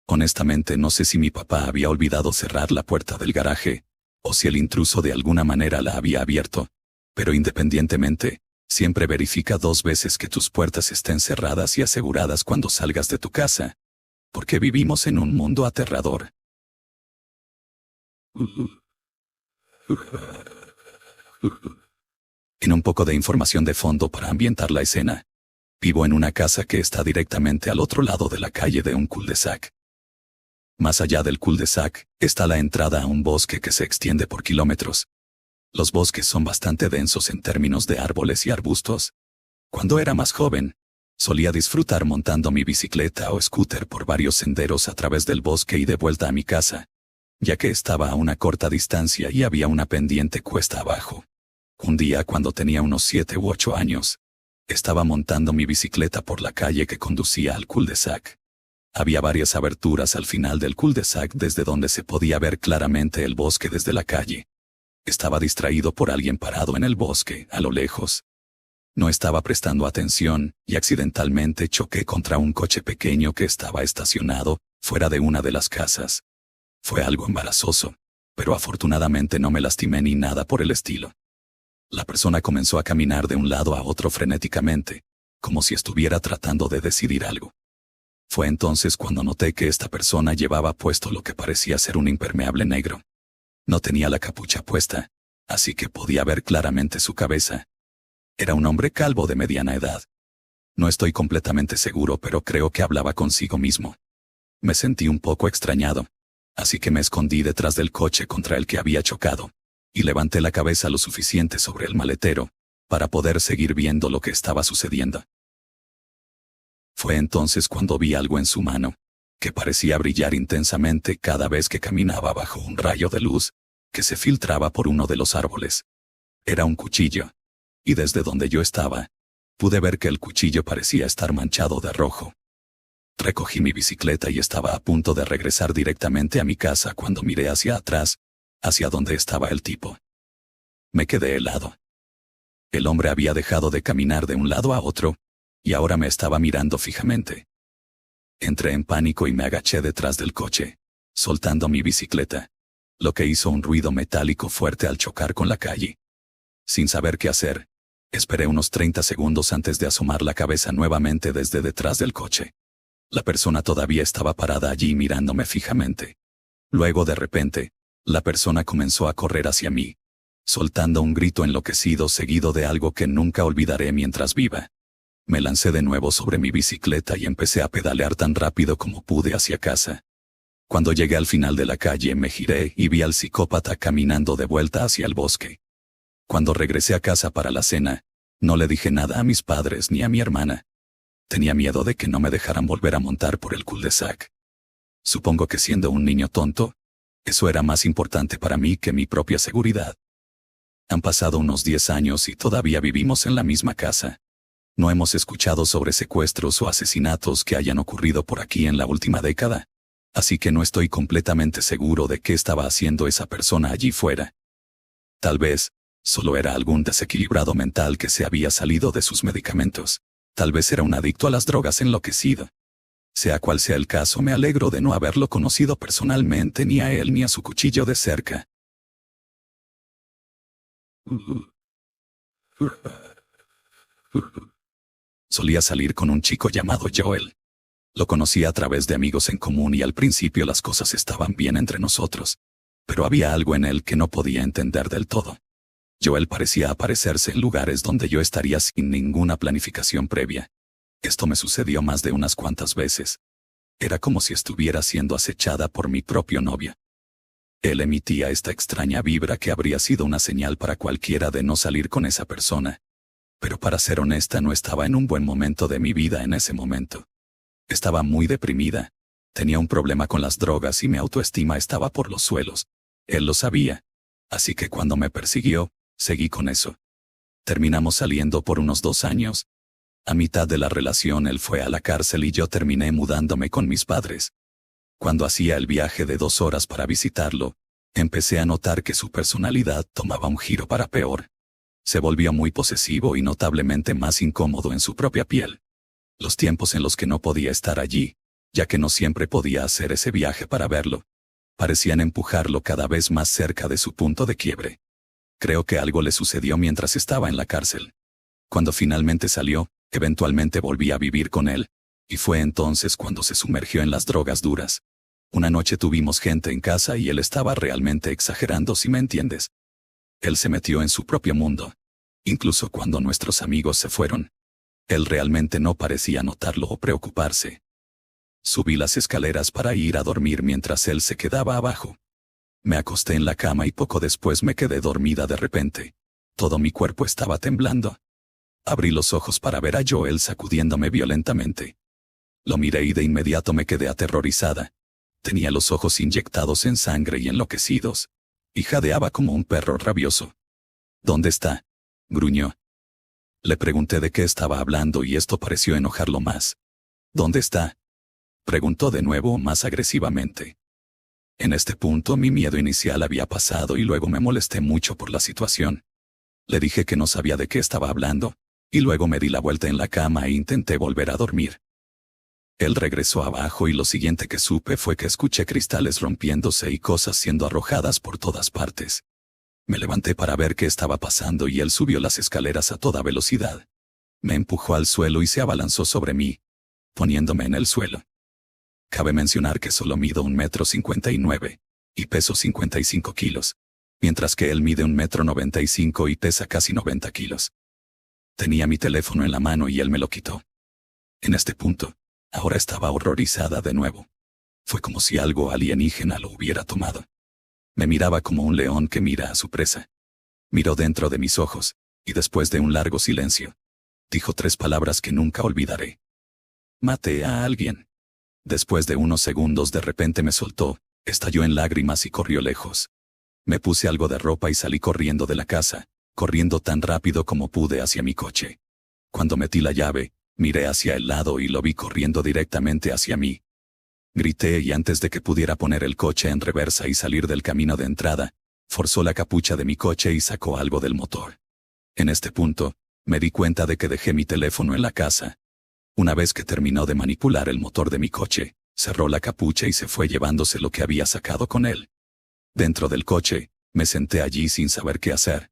Honestamente no sé si mi papá había olvidado cerrar la puerta del garaje, o si el intruso de alguna manera la había abierto, pero independientemente, siempre verifica 2 veces que tus puertas estén cerradas y aseguradas cuando salgas de tu casa, porque vivimos en un mundo aterrador. En un poco de información de fondo para ambientar la escena. Vivo en una casa que está directamente al otro lado de la calle de un cul-de-sac. Más allá del cul-de-sac, está la entrada a un bosque que se extiende por kilómetros. Los bosques son bastante densos en términos de árboles y arbustos. Cuando era más joven, solía disfrutar montando mi bicicleta o scooter por varios senderos a través del bosque y de vuelta a mi casa, ya que estaba a una corta distancia y había una pendiente cuesta abajo. Un día, cuando tenía unos 7 u 8 años, estaba montando mi bicicleta por la calle que conducía al cul-de-sac. Había varias aberturas al final del cul-de-sac desde donde se podía ver claramente el bosque desde la calle. Estaba distraído por alguien parado en el bosque, a lo lejos. No estaba prestando atención, y accidentalmente choqué contra un coche pequeño que estaba estacionado, fuera de una de las casas. Fue algo embarazoso, pero afortunadamente no me lastimé ni nada por el estilo. La persona comenzó a caminar de un lado a otro frenéticamente, como si estuviera tratando de decidir algo. Fue entonces cuando noté que esta persona llevaba puesto lo que parecía ser un impermeable negro. No tenía la capucha puesta, así que podía ver claramente su cabeza. Era un hombre calvo de mediana edad. No estoy completamente seguro, pero creo que hablaba consigo mismo. Me sentí un poco extrañado, así que me escondí detrás del coche contra el que había chocado, y levanté la cabeza lo suficiente sobre el maletero, para poder seguir viendo lo que estaba sucediendo. Fue entonces cuando vi algo en su mano, que parecía brillar intensamente cada vez que caminaba bajo un rayo de luz, que se filtraba por uno de los árboles. Era un cuchillo, y desde donde yo estaba, pude ver que el cuchillo parecía estar manchado de rojo. Recogí mi bicicleta y estaba a punto de regresar directamente a mi casa cuando miré hacia atrás, hacia donde estaba el tipo. Me quedé helado. El hombre había dejado de caminar de un lado a otro, y ahora me estaba mirando fijamente. Entré en pánico y me agaché detrás del coche, soltando mi bicicleta, lo que hizo un ruido metálico fuerte al chocar con la calle. Sin saber qué hacer, esperé unos 30 segundos antes de asomar la cabeza nuevamente desde detrás del coche. La persona todavía estaba parada allí mirándome fijamente. Luego, de repente, la persona comenzó a correr hacia mí, soltando un grito enloquecido seguido de algo que nunca olvidaré mientras viva. Me lancé de nuevo sobre mi bicicleta y empecé a pedalear tan rápido como pude hacia casa. Cuando llegué al final de la calle me giré y vi al psicópata caminando de vuelta hacia el bosque. Cuando regresé a casa para la cena, no le dije nada a mis padres ni a mi hermana. Tenía miedo de que no me dejaran volver a montar por el cul-de-sac. Supongo que siendo un niño tonto, eso era más importante para mí que mi propia seguridad. Han pasado unos 10 años y todavía vivimos en la misma casa. No hemos escuchado sobre secuestros o asesinatos que hayan ocurrido por aquí en la última década, así que no estoy completamente seguro de qué estaba haciendo esa persona allí fuera. Tal vez, solo era algún desequilibrado mental que se había salido de sus medicamentos. Tal vez era un adicto a las drogas enloquecido. Sea cual sea el caso, me alegro de no haberlo conocido personalmente ni a él ni a su cuchillo de cerca. Solía salir con un chico llamado Joel. Lo conocí a través de amigos en común y al principio las cosas estaban bien entre nosotros, pero había algo en él que no podía entender del todo. Joel parecía aparecerse en lugares donde yo estaría sin ninguna planificación previa. Esto me sucedió más de unas cuantas veces. Era como si estuviera siendo acechada por mi propio novio. Él emitía esta extraña vibra que habría sido una señal para cualquiera de no salir con esa persona. Pero para ser honesta, no estaba en un buen momento de mi vida en ese momento. Estaba muy deprimida. Tenía un problema con las drogas y mi autoestima estaba por los suelos. Él lo sabía. Así que cuando me persiguió, seguí con eso. Terminamos saliendo por unos 2 años. A mitad de la relación él fue a la cárcel y yo terminé mudándome con mis padres. Cuando hacía el viaje de 2 horas para visitarlo, Empecé a notar que su personalidad tomaba un giro para peor. Se volvió muy posesivo y notablemente más incómodo en su propia piel. Los tiempos en los que no podía estar allí, ya que no siempre podía hacer ese viaje para verlo, parecían empujarlo cada vez más cerca de su punto de quiebre. Creo que algo le sucedió mientras estaba en la cárcel. Cuando finalmente salió, eventualmente volví a vivir con él, y fue entonces cuando se sumergió en las drogas duras. Una noche tuvimos gente en casa y él estaba realmente exagerando, si me entiendes. Él se metió en su propio mundo. Incluso cuando nuestros amigos se fueron, él realmente no parecía notarlo o preocuparse. Subí las escaleras para ir a dormir mientras él se quedaba abajo. Me acosté en la cama y poco después me quedé dormida de repente. Todo mi cuerpo estaba temblando. Abrí los ojos para ver a Joel sacudiéndome violentamente. Lo miré y de inmediato me quedé aterrorizada. Tenía los ojos inyectados en sangre y enloquecidos, y jadeaba como un perro rabioso. ¿Dónde está?, gruñó. Le pregunté de qué estaba hablando y esto pareció enojarlo más. ¿Dónde está?, preguntó de nuevo más agresivamente. En este punto mi miedo inicial había pasado y luego me molesté mucho por la situación. Le dije que no sabía de qué estaba hablando, y luego me di la vuelta en la cama e intenté volver a dormir. Él regresó abajo y lo siguiente que supe fue que escuché cristales rompiéndose y cosas siendo arrojadas por todas partes. Me levanté para ver qué estaba pasando y él subió las escaleras a toda velocidad. Me empujó al suelo y se abalanzó sobre mí, poniéndome en el suelo. Cabe mencionar que solo mido 1,59 m y peso 55 kilos, mientras que él mide 1,95 m y pesa casi 90 kilos. Tenía mi teléfono en la mano y él me lo quitó. En este punto, ahora estaba horrorizada de nuevo. Fue como si algo alienígena lo hubiera tomado. Me miraba como un león que mira a su presa. Miró dentro de mis ojos, y después de un largo silencio, dijo 3 palabras que nunca olvidaré. Maté a alguien. Después de unos segundos de repente me soltó, estalló en lágrimas y corrió lejos. Me puse algo de ropa y salí corriendo de la casa, corriendo tan rápido como pude hacia mi coche. Cuando metí la llave, miré hacia el lado y lo vi corriendo directamente hacia mí. Grité y antes de que pudiera poner el coche en reversa y salir del camino de entrada, forzó la capucha de mi coche y sacó algo del motor. En este punto, me di cuenta de que dejé mi teléfono en la casa. Una vez que terminó de manipular el motor de mi coche, cerró la capucha y se fue llevándose lo que había sacado con él. Dentro del coche, me senté allí sin saber qué hacer.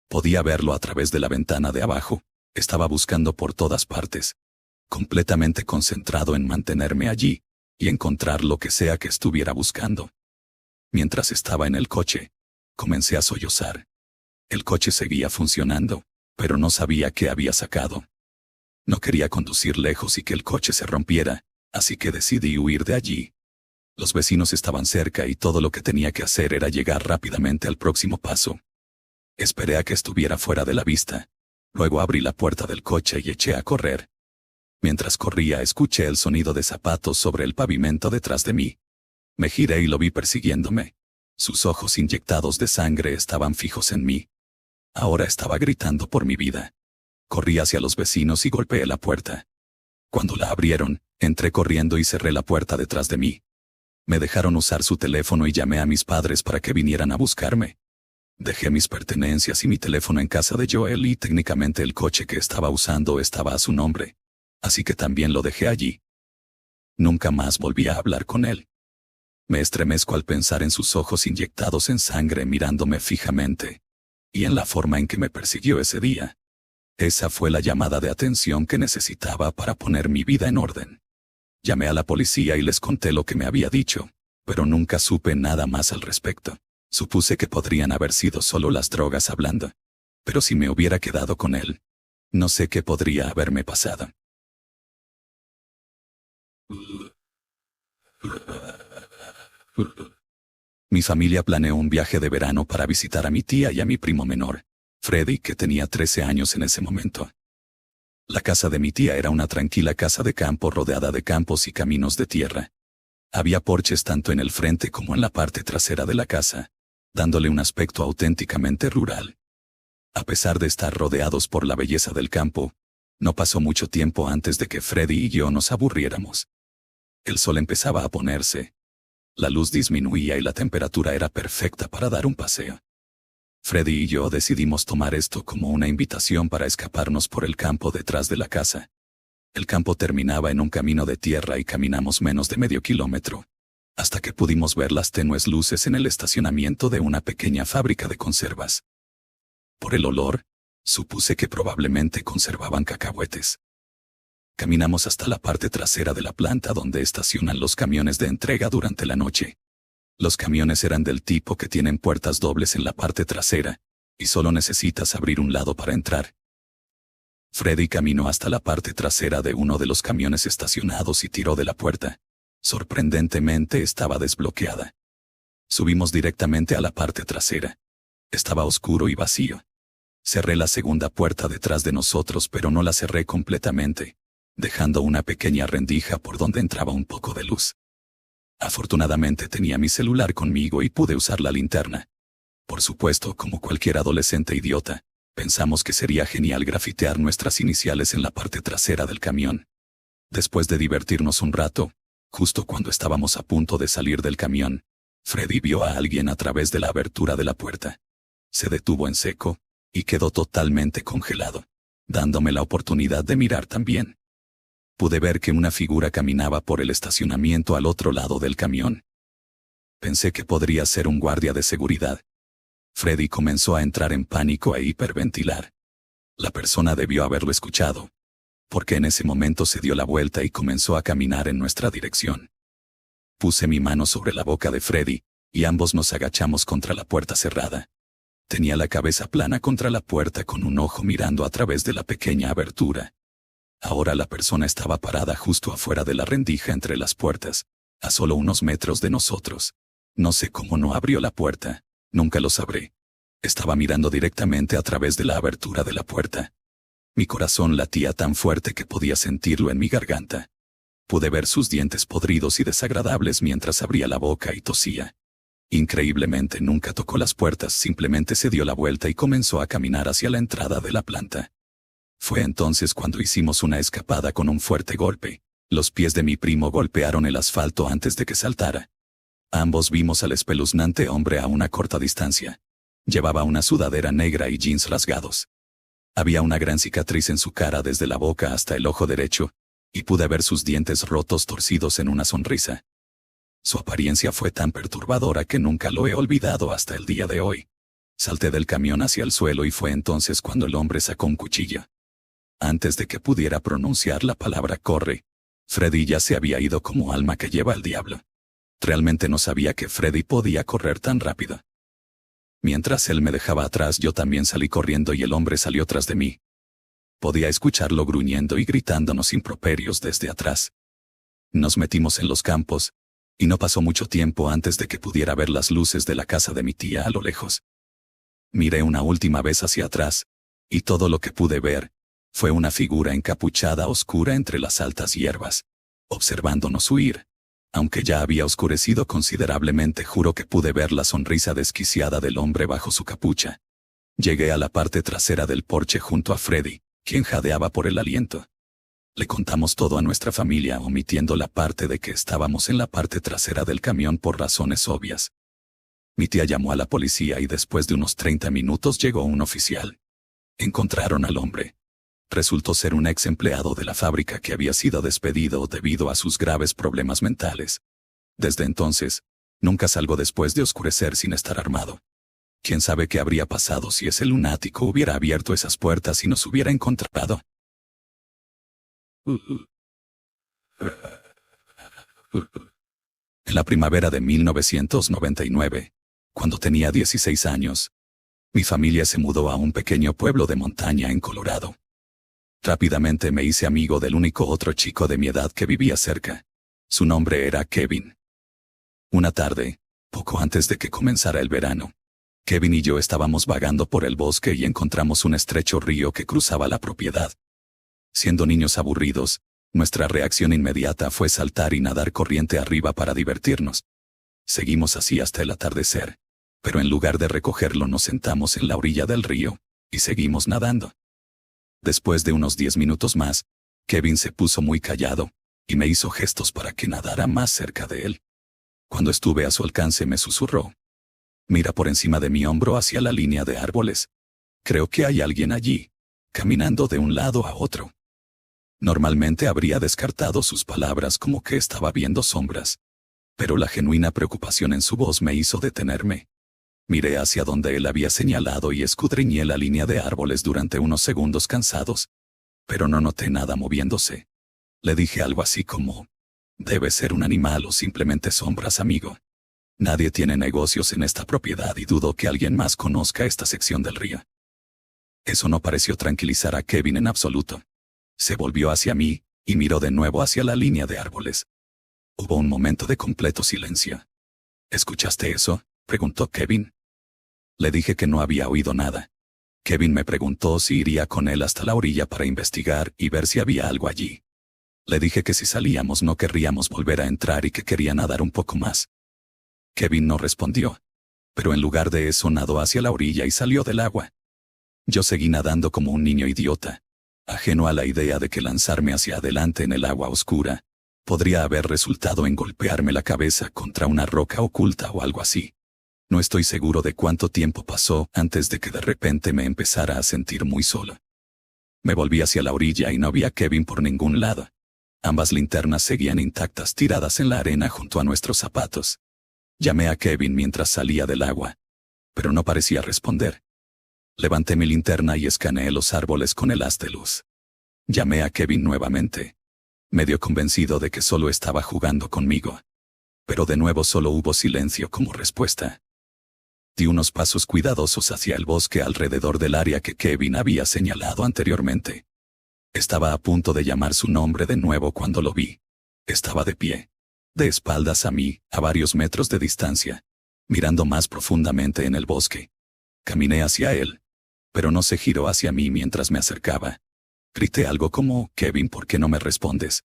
Podía verlo a través de la ventana de abajo. Estaba buscando por todas partes, completamente concentrado en mantenerme allí y encontrar lo que sea que estuviera buscando. Mientras estaba en el coche, comencé a sollozar. El coche seguía funcionando, pero no sabía qué había sacado. No quería conducir lejos y que el coche se rompiera, así que decidí huir de allí. Los vecinos estaban cerca y todo lo que tenía que hacer era llegar rápidamente al próximo paso. Esperé a que estuviera fuera de la vista. Luego abrí la puerta del coche y eché a correr. Mientras corría escuché el sonido de zapatos sobre el pavimento detrás de mí. Me giré y lo vi persiguiéndome. Sus ojos inyectados de sangre estaban fijos en mí. Ahora estaba gritando por mi vida. Corrí hacia los vecinos y golpeé la puerta. Cuando la abrieron, entré corriendo y cerré la puerta detrás de mí. Me dejaron usar su teléfono y llamé a mis padres para que vinieran a buscarme. Dejé mis pertenencias y mi teléfono en casa de Joel y técnicamente el coche que estaba usando estaba a su nombre. Así que también lo dejé allí. Nunca más volví a hablar con él. Me estremezco al pensar en sus ojos inyectados en sangre mirándome fijamente. Y en la forma en que me persiguió ese día. Esa fue la llamada de atención que necesitaba para poner mi vida en orden. Llamé a la policía y les conté lo que me había dicho, pero nunca supe nada más al respecto. Supuse que podrían haber sido solo las drogas hablando. Pero si me hubiera quedado con él, no sé qué podría haberme pasado. Mi familia planeó un viaje de verano para visitar a mi tía y a mi primo menor, Freddy, que tenía 13 años en ese momento. La casa de mi tía era una tranquila casa de campo rodeada de campos y caminos de tierra. Había porches tanto en el frente como en la parte trasera de la casa, dándole un aspecto auténticamente rural. A pesar de estar rodeados por la belleza del campo, no pasó mucho tiempo antes de que Freddy y yo nos aburriéramos. El sol empezaba a ponerse. La luz disminuía y la temperatura era perfecta para dar un paseo. Freddy y yo decidimos tomar esto como una invitación para escaparnos por el campo detrás de la casa. El campo terminaba en un camino de tierra y caminamos menos de medio kilómetro, hasta que pudimos ver las tenues luces en el estacionamiento de una pequeña fábrica de conservas. Por el olor, supuse que probablemente conservaban cacahuetes. Caminamos hasta la parte trasera de la planta donde estacionan los camiones de entrega durante la noche. Los camiones eran del tipo que tienen puertas dobles en la parte trasera, y solo necesitas abrir un lado para entrar. Freddy caminó hasta la parte trasera de uno de los camiones estacionados y tiró de la puerta. Sorprendentemente estaba desbloqueada. Subimos directamente a la parte trasera. Estaba oscuro y vacío. Cerré la segunda puerta detrás de nosotros, pero no la cerré completamente, dejando una pequeña rendija por donde entraba un poco de luz. Afortunadamente tenía mi celular conmigo y pude usar la linterna. Por supuesto, como cualquier adolescente idiota, pensamos que sería genial grafitear nuestras iniciales en la parte trasera del camión. Después de divertirnos un rato, justo cuando estábamos a punto de salir del camión, Freddy vio a alguien a través de la abertura de la puerta. Se detuvo en seco y quedó totalmente congelado, dándome la oportunidad de mirar también. Pude ver que una figura caminaba por el estacionamiento al otro lado del camión. Pensé que podría ser un guardia de seguridad. Freddy comenzó a entrar en pánico e hiperventilar. La persona debió haberlo escuchado, porque en ese momento se dio la vuelta y comenzó a caminar en nuestra dirección. Puse mi mano sobre la boca de Freddy, y ambos nos agachamos contra la puerta cerrada. Tenía la cabeza plana contra la puerta con un ojo mirando a través de la pequeña abertura. Ahora la persona estaba parada justo afuera de la rendija entre las puertas, a solo unos metros de nosotros. No sé cómo no abrió la puerta, nunca lo sabré. Estaba mirando directamente a través de la abertura de la puerta. Mi corazón latía tan fuerte que podía sentirlo en mi garganta. Pude ver sus dientes podridos y desagradables mientras abría la boca y tosía. Increíblemente nunca tocó las puertas, simplemente se dio la vuelta y comenzó a caminar hacia la entrada de la planta. Fue entonces cuando hicimos una escapada con un fuerte golpe. Los pies de mi primo golpearon el asfalto antes de que saltara. Ambos vimos al espeluznante hombre a una corta distancia. Llevaba una sudadera negra y jeans rasgados. Había una gran cicatriz en su cara desde la boca hasta el ojo derecho, y pude ver sus dientes rotos torcidos en una sonrisa. Su apariencia fue tan perturbadora que nunca lo he olvidado hasta el día de hoy. Salté del camión hacia el suelo y fue entonces cuando el hombre sacó un cuchillo. Antes de que pudiera pronunciar la palabra corre, Freddy ya se había ido como alma que lleva al diablo. Realmente no sabía que Freddy podía correr tan rápido. Mientras él me dejaba atrás, yo también salí corriendo y el hombre salió tras de mí. Podía escucharlo gruñendo y gritándonos improperios desde atrás. Nos metimos en los campos, y no pasó mucho tiempo antes de que pudiera ver las luces de la casa de mi tía a lo lejos. Miré una última vez hacia atrás, y todo lo que pude ver fue una figura encapuchada oscura entre las altas hierbas, observándonos huir. Aunque ya había oscurecido considerablemente, juro que pude ver la sonrisa desquiciada del hombre bajo su capucha. Llegué a la parte trasera del porche junto a Freddy, quien jadeaba por el aliento. Le contamos todo a nuestra familia, omitiendo la parte de que estábamos en la parte trasera del camión por razones obvias. Mi tía llamó a la policía y después de unos 30 minutos llegó un oficial. Encontraron al hombre. Resultó ser un ex empleado de la fábrica que había sido despedido debido a sus graves problemas mentales. Desde entonces, nunca salgo después de oscurecer sin estar armado. ¿Quién sabe qué habría pasado si ese lunático hubiera abierto esas puertas y nos hubiera encontrado? En la primavera de 1999, cuando tenía 16 años, mi familia se mudó a un pequeño pueblo de montaña en Colorado. Rápidamente me hice amigo del único otro chico de mi edad que vivía cerca. Su nombre era Kevin. Una tarde, poco antes de que comenzara el verano, Kevin y yo estábamos vagando por el bosque y encontramos un estrecho río que cruzaba la propiedad. Siendo niños aburridos, nuestra reacción inmediata fue saltar y nadar corriente arriba para divertirnos. Seguimos así hasta el atardecer, pero en lugar de recogerlo nos sentamos en la orilla del río, y seguimos nadando. Después de unos 10 minutos más, Kevin se puso muy callado, y me hizo gestos para que nadara más cerca de él. Cuando estuve a su alcance me susurró: «Mira por encima de mi hombro hacia la línea de árboles. Creo que hay alguien allí, caminando de un lado a otro». Normalmente habría descartado sus palabras como que estaba viendo sombras, pero la genuina preocupación en su voz me hizo detenerme. Miré hacia donde él había señalado y escudriñé la línea de árboles durante unos segundos cansados, pero no noté nada moviéndose. Le dije algo así como: «Debe ser un animal o simplemente sombras, amigo. Nadie tiene negocios en esta propiedad y dudo que alguien más conozca esta sección del río». Eso no pareció tranquilizar a Kevin en absoluto. Se volvió hacia mí y miró de nuevo hacia la línea de árboles. Hubo un momento de completo silencio. «¿Escuchaste eso?», preguntó Kevin. Le dije que no había oído nada. Kevin me preguntó si iría con él hasta la orilla para investigar y ver si había algo allí. Le dije que si salíamos no querríamos volver a entrar y que quería nadar un poco más. Kevin no respondió, pero en lugar de eso nadó hacia la orilla y salió del agua. Yo seguí nadando como un niño idiota, ajeno a la idea de que lanzarme hacia adelante en el agua oscura podría haber resultado en golpearme la cabeza contra una roca oculta o algo así. No estoy seguro de cuánto tiempo pasó antes de que de repente me empezara a sentir muy solo. Me volví hacia la orilla y no vi a Kevin por ningún lado. Ambas linternas seguían intactas tiradas en la arena junto a nuestros zapatos. Llamé a Kevin mientras salía del agua, pero no parecía responder. Levanté mi linterna y escaneé los árboles con el haz de luz. Llamé a Kevin nuevamente, medio convencido de que solo estaba jugando conmigo. Pero de nuevo solo hubo silencio como respuesta. Di unos pasos cuidadosos hacia el bosque alrededor del área que Kevin había señalado anteriormente. Estaba a punto de llamar su nombre de nuevo cuando lo vi. Estaba de pie, de espaldas a mí, a varios metros de distancia, mirando más profundamente en el bosque. Caminé hacia él, pero no se giró hacia mí mientras me acercaba. Grité algo como: «Kevin, ¿por qué no me respondes?».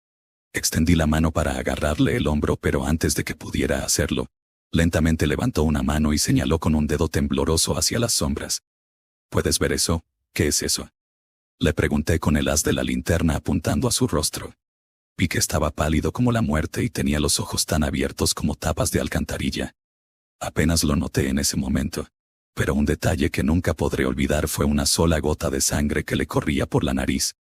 Extendí la mano para agarrarle el hombro, pero antes de que pudiera hacerlo, lentamente levantó una mano y señaló con un dedo tembloroso hacia las sombras. «¿Puedes ver eso? ¿Qué es eso?», le pregunté con el haz de la linterna apuntando a su rostro. Vi que estaba pálido como la muerte y tenía los ojos tan abiertos como tapas de alcantarilla. Apenas lo noté en ese momento, pero un detalle que nunca podré olvidar fue una sola gota de sangre que le corría por la nariz.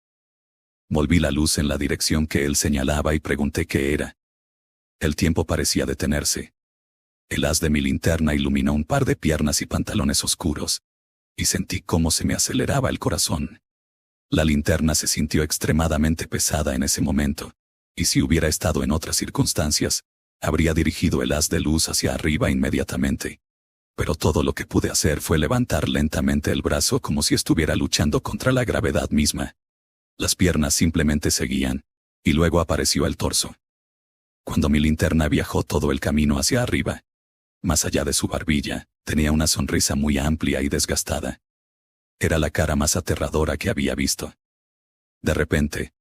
Volví la luz en la dirección que él señalaba y pregunté qué era. El tiempo parecía detenerse. El haz de mi linterna iluminó un par de piernas y pantalones oscuros, y sentí cómo se me aceleraba el corazón. La linterna se sintió extremadamente pesada en ese momento, y si hubiera estado en otras circunstancias, habría dirigido el haz de luz hacia arriba inmediatamente. Pero todo lo que pude hacer fue levantar lentamente el brazo como si estuviera luchando contra la gravedad misma. Las piernas simplemente seguían, y luego apareció el torso. Cuando mi linterna viajó todo el camino hacia arriba, más allá de su barbilla, tenía una sonrisa muy amplia y desgastada. Era la cara más aterradora que había visto. De repente,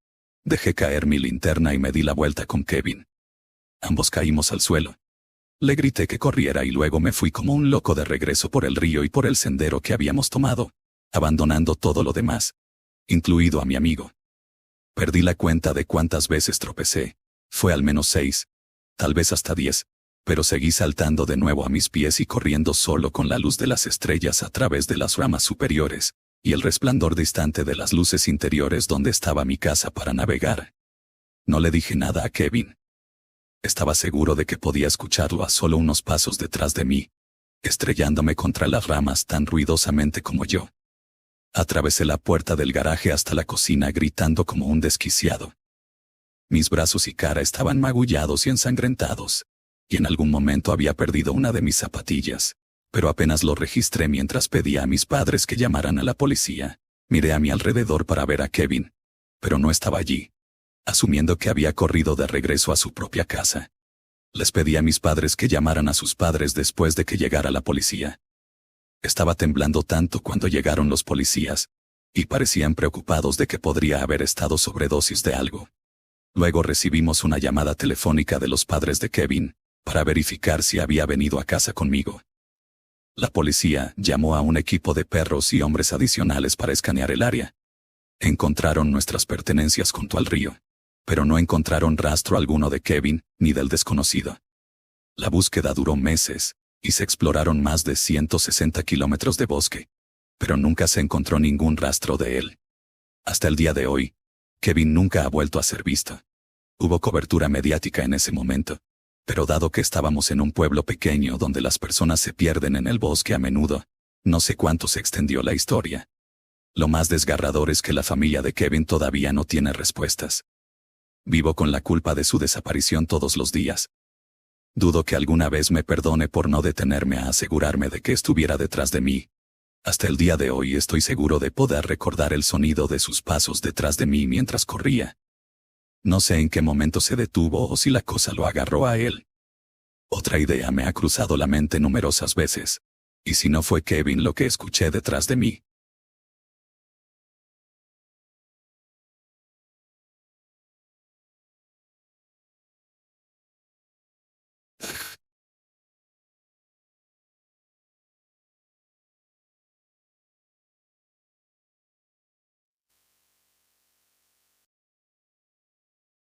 dejé caer mi linterna y me di la vuelta con Kevin. Ambos caímos al suelo. Le grité que corriera y luego me fui como un loco de regreso por el río y por el sendero que habíamos tomado, abandonando todo lo demás, incluido a mi amigo. Perdí la cuenta de cuántas veces tropecé. Fue al menos 6, tal vez hasta 10. Pero seguí saltando de nuevo a mis pies y corriendo solo con la luz de las estrellas a través de las ramas superiores, y el resplandor distante de las luces interiores donde estaba mi casa para navegar. No le dije nada a Kevin. Estaba seguro de que podía escucharlo a solo unos pasos detrás de mí, estrellándome contra las ramas tan ruidosamente como yo. Atravesé la puerta del garaje hasta la cocina gritando como un desquiciado. Mis brazos y cara estaban magullados y ensangrentados, y en algún momento había perdido una de mis zapatillas, pero apenas lo registré mientras pedía a mis padres que llamaran a la policía. Miré a mi alrededor para ver a Kevin, pero no estaba allí, asumiendo que había corrido de regreso a su propia casa. Les pedí a mis padres que llamaran a sus padres después de que llegara la policía. Estaba temblando tanto cuando llegaron los policías, y parecían preocupados de que podría haber estado sobredosis de algo. Luego recibimos una llamada telefónica de los padres de Kevin, para verificar si había venido a casa conmigo. La policía llamó a un equipo de perros y hombres adicionales para escanear el área. Encontraron nuestras pertenencias junto al río, pero no encontraron rastro alguno de Kevin ni del desconocido. La búsqueda duró meses, y se exploraron más de 160 kilómetros de bosque, pero nunca se encontró ningún rastro de él. Hasta el día de hoy, Kevin nunca ha vuelto a ser visto. Hubo cobertura mediática en ese momento, pero dado que estábamos en un pueblo pequeño donde las personas se pierden en el bosque a menudo, no sé cuánto se extendió la historia. Lo más desgarrador es que la familia de Kevin todavía no tiene respuestas. Vivo con la culpa de su desaparición todos los días. Dudo que alguna vez me perdone por no detenerme a asegurarme de que estuviera detrás de mí. Hasta el día de hoy estoy seguro de poder recordar el sonido de sus pasos detrás de mí mientras corría. No sé en qué momento se detuvo o si la cosa lo agarró a él. Otra idea me ha cruzado la mente numerosas veces. ¿Y si no fue Kevin lo que escuché detrás de mí?